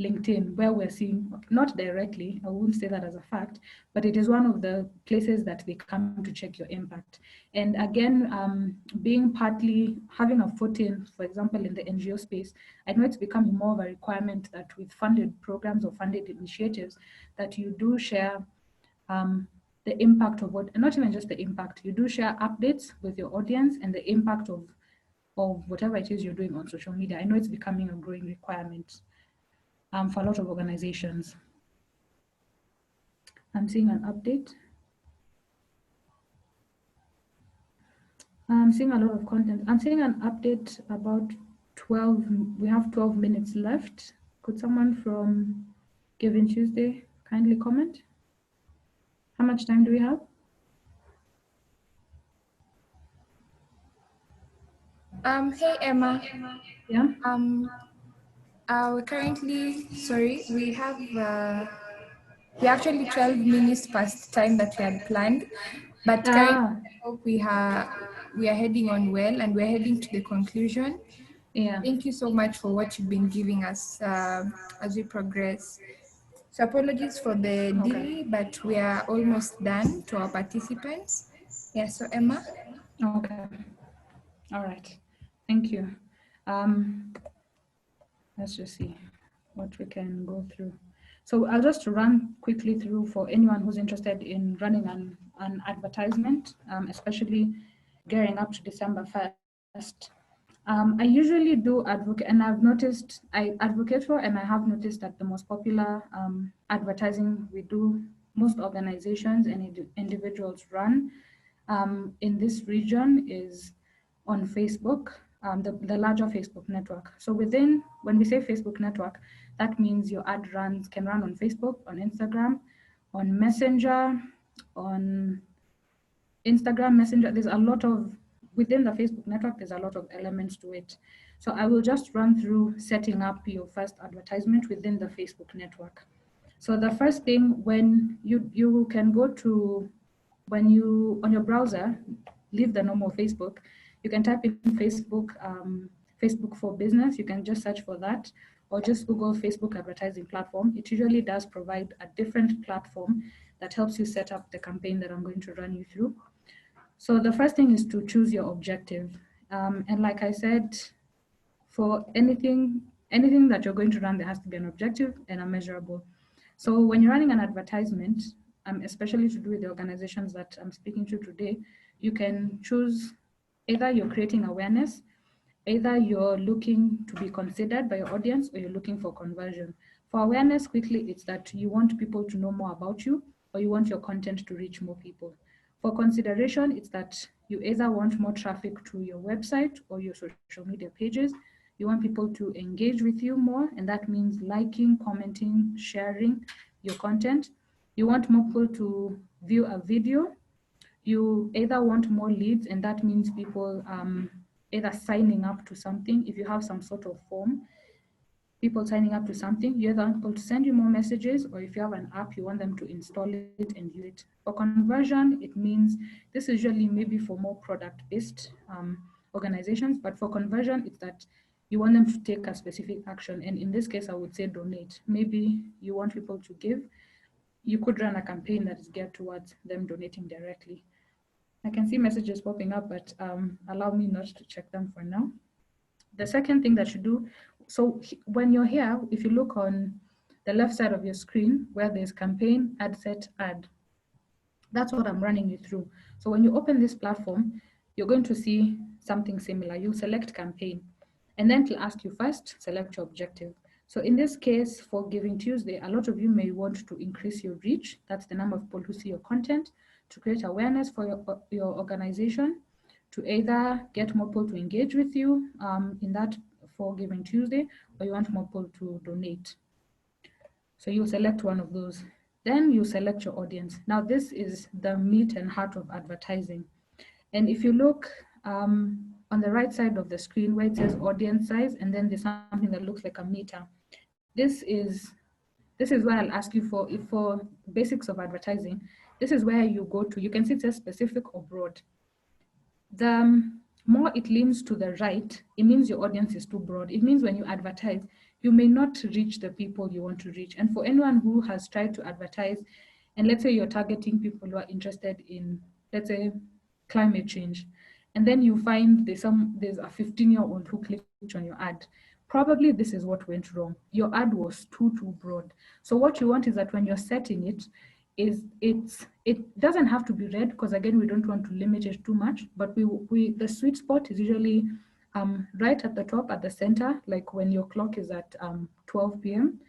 LinkedIn, where we're seeing, not directly, I wouldn't say that as a fact, but it is one of the places that they come to check your impact. And again, being partly, having a foot in, for example, in the NGO space, I know it's becoming more of a requirement that with funded programs or funded initiatives, that you do share the impact of what, and not even just the impact, you do share updates with your audience and the impact of whatever it is you're doing on social media. I know it's becoming a growing requirement for a lot of organizations. I'm seeing an update. I'm seeing a lot of content. I'm seeing an update about 12, we have 12 minutes left. Could someone from GivingTuesday kindly comment? How much time do we have? Hey Emma. Yeah. We're currently, sorry, we have we're actually 12 minutes past time that we had planned, but currently I hope we are heading on well and we're heading to the conclusion. Yeah. Thank you so much for what you've been giving us as we progress. So apologies for the delay, but we are almost done to our participants. Yeah, so Emma. Okay. All right. Thank you. Let's just see what we can go through. So I'll just run quickly through for anyone who's interested in running an advertisement, especially gearing up to December 1st. I usually do advocate, and I've noticed I advocate for, and I have noticed that the most popular advertising we do, most organizations and individuals run in this region is on Facebook, the larger Facebook network. So when we say Facebook network, that means your ad runs can run on Facebook, on Instagram, on Messenger, on Instagram Messenger. There's a lot of, within the Facebook network, there's a lot of elements to it. So I will just run through setting up your first advertisement within the Facebook network. So the first thing, when you can go to, when you, on your browser, leave the normal Facebook, you can type in Facebook, Facebook for Business. You can just search for that. or just Google Facebook advertising platform, it usually does provide a different platform that helps you set up the campaign that I'm going to run you through. So the first thing is to choose your objective. And like I said, for anything that you're going to run, there has to be an objective and a measurable. So when you're running an advertisement, especially to do with the organizations that I'm speaking to today, you can choose either you're creating awareness, either you're looking to be considered by your audience, or you're looking for conversion. For awareness, quickly, it's that you want people to know more about you, or you want your content to reach more people. For consideration, it's that you either want more traffic to your website or your social media pages. You want people to engage with you more, and that means liking, commenting, sharing your content. You want more people to view a video. You either want more leads, and that means people either signing up to something. If you have some sort of form, people signing up to something, you either want people to send you more messages, or if you have an app, you want them to install it and use it. For conversion, it means this is usually maybe for more product-based organizations, but for conversion, it's that you want them to take a specific action. And in this case, I would say donate. Maybe you want people to give. You could run a campaign that is geared towards them donating directly. I can see messages popping up, but allow me not to check them for now. The second thing that you do, so when you're here, if you look on the left side of your screen where there's campaign, ad set, ad, that's what I'm running you through. So when you open this platform, you're going to see something similar. You select campaign, and then it'll ask you first, select your objective. So in this case, for GivingTuesday, a lot of you may want to increase your reach. That's the number of people who see your content, to create awareness for your organization, to either get more people to engage with you in that for GivingTuesday, or you want more people to donate. So you select one of those. Then you select your audience. Now this is the meat and heart of advertising. And if you look on the right side of the screen where it says audience size, and then there's something that looks like a meter. This is where I'll ask you for basics of advertising. This is where you go to. You can see it says specific or broad. The more it leans to the right, it means your audience is too broad. It means when you advertise, you may not reach the people you want to reach. And for anyone who has tried to advertise, and let's say you're targeting people who are interested in, let's say, climate change, and then you find there's a 15-year-old who clicked on your ad, probably this is what went wrong. Your ad was too broad. So what you want is that when you're setting it, it doesn't have to be red, because again, we don't want to limit it too much, but the sweet spot is usually right at the top, at the center, like when your clock is at 12 p.m.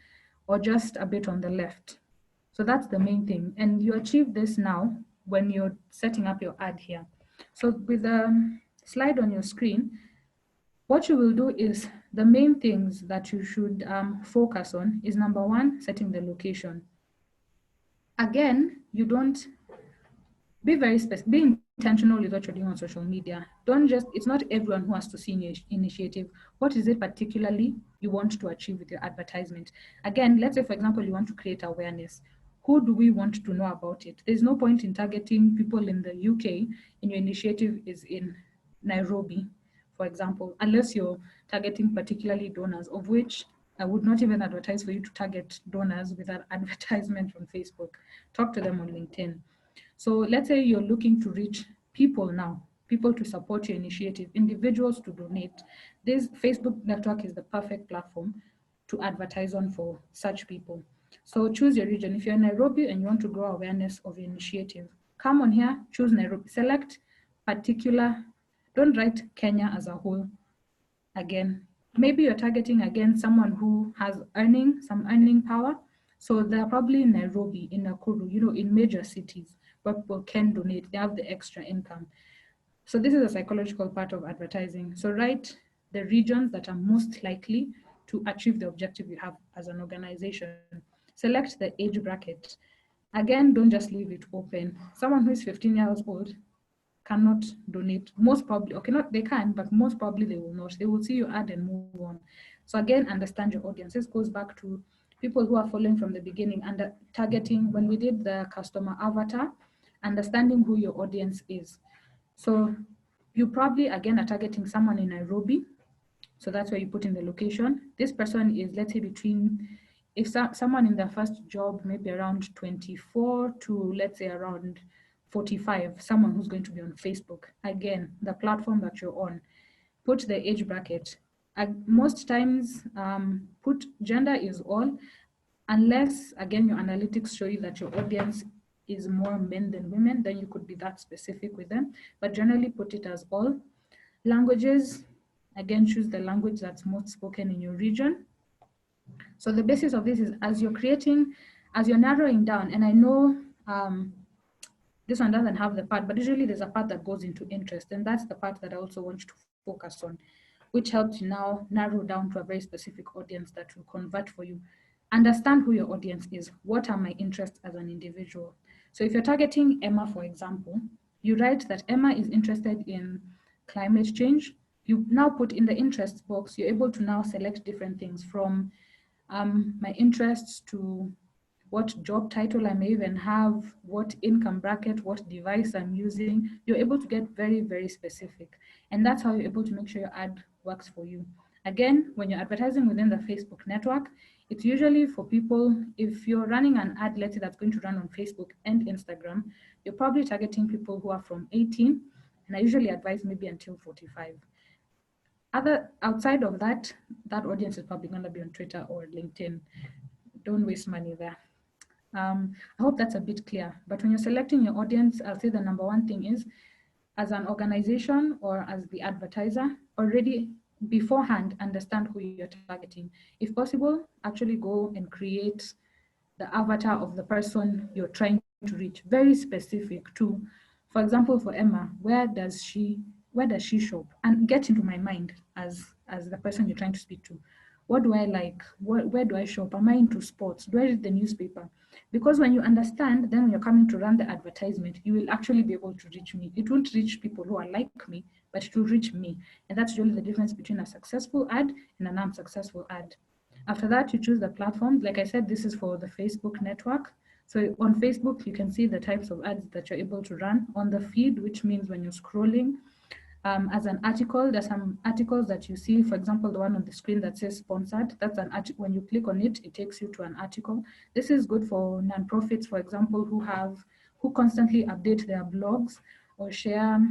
or just a bit on the left. So that's the main thing. And you achieve this now when you're setting up your ad here. So with the slide on your screen, what you will do is the main things that you should focus on is number one, setting the location. Again, you don't be very specific, be intentional with what you're doing on social media. Don't just, it's not everyone who has to see initiative. What is it particularly you want to achieve with your advertisement? Again, let's say, for example, you want to create awareness. Who do we want to know about it? There's no point in targeting people in the UK and your initiative is in Nairobi, for example, unless you're targeting particularly donors, of which I would not even advertise for you to target donors with an advertisement on Facebook. Talk to them on LinkedIn. So let's say you're looking to reach people now, people to support your initiative, individuals to donate. This Facebook network is the perfect platform to advertise on for such people. So choose your region. If you're in Nairobi and you want to grow awareness of your initiative, come on here, choose Nairobi, select particular, don't write Kenya as a whole. Again, maybe you're targeting again someone who has some earning power. So they're probably in Nairobi, in Nakuru, in major cities where people can donate, they have the extra income. So this is a psychological part of advertising. So write the regions that are most likely to achieve the objective you have as an organization. Select the age bracket. Again, don't just leave it open. Someone who is 15 years old cannot donate, most probably, okay, not they can, but most probably they will not. They will see your ad and move on. So again, understand your audience. This goes back to people who are following from the beginning and targeting, when we did the customer avatar, understanding who your audience is. So you probably, again, are targeting someone in Nairobi. So that's where you put in the location. This person is, let's say, between, if someone in their first job, maybe around 24 to, let's say, around 45, someone who's going to be on Facebook. Again, the platform that you're on, put the age bracket. Most times, put gender is all, unless, again, your analytics show you that your audience is more men than women, then you could be that specific with them. But generally, put it as all. Languages, again, choose the language that's most spoken in your region. So the basis of this is, as you're narrowing down, and I know this one doesn't have the part, but usually there's a part that goes into interest, and that's the part that I also want you to focus on, which helps you now narrow down to a very specific audience that will convert for you. Understand who your audience is. What are my interests as an individual? So if you're targeting Emma, for example, you write that Emma is interested in climate change. You now put in the interests box, you're able to now select different things from my interests to what job title I may even have, what income bracket, what device I'm using. You're able to get very, very specific. And that's how you're able to make sure your ad works for you. Again, when you're advertising within the Facebook network, it's usually for people, if you're running an ad, let's say that's going to run on Facebook and Instagram, you're probably targeting people who are from 18, and I usually advise maybe until 45. Outside of that, that audience is probably going to be on Twitter or LinkedIn. Don't waste money there. I hope that's a bit clear. But when you're selecting your audience, I'll say the number one thing is, as an organization or as the advertiser, already beforehand understand who you're targeting. If possible, actually go and create the avatar of the person you're trying to reach, very specific too. For example, for Emma, where does she shop? And get into my mind as the person you're trying to speak to. What do I like? Where do I shop? Am I into sports? Do I read the newspaper? Because when you understand, then when you're coming to run the advertisement, you will actually be able to reach me. It won't reach people who are like me, but it will reach me. And that's really the difference between a successful ad and an unsuccessful ad. After that, you choose the platform. Like I said, this is for the Facebook network. So on Facebook, you can see the types of ads that you're able to run on the feed, which means when you're scrolling, as an article, there's some articles that you see, for example, the one on the screen that says sponsored, that's an article. When you click on it, it takes you to an article. This is good for nonprofits, for example, who constantly update their blogs or share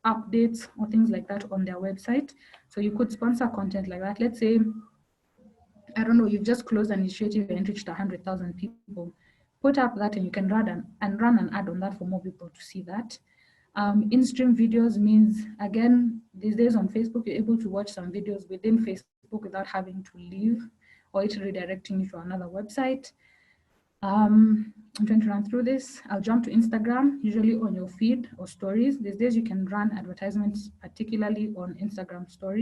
updates or things like that on their website. So you could sponsor content like that. Let's say, I don't know, you've just closed an initiative and reached 100,000 people. Put up that and you can run an ad on that for more people to see that. In-stream videos means, again, these days on Facebook, you're able to watch some videos within Facebook without having to leave or it redirecting you to another website. I'm trying to run through this. I'll jump to Instagram, usually on your feed or stories. These days you can run advertisements, particularly on Instagram stories.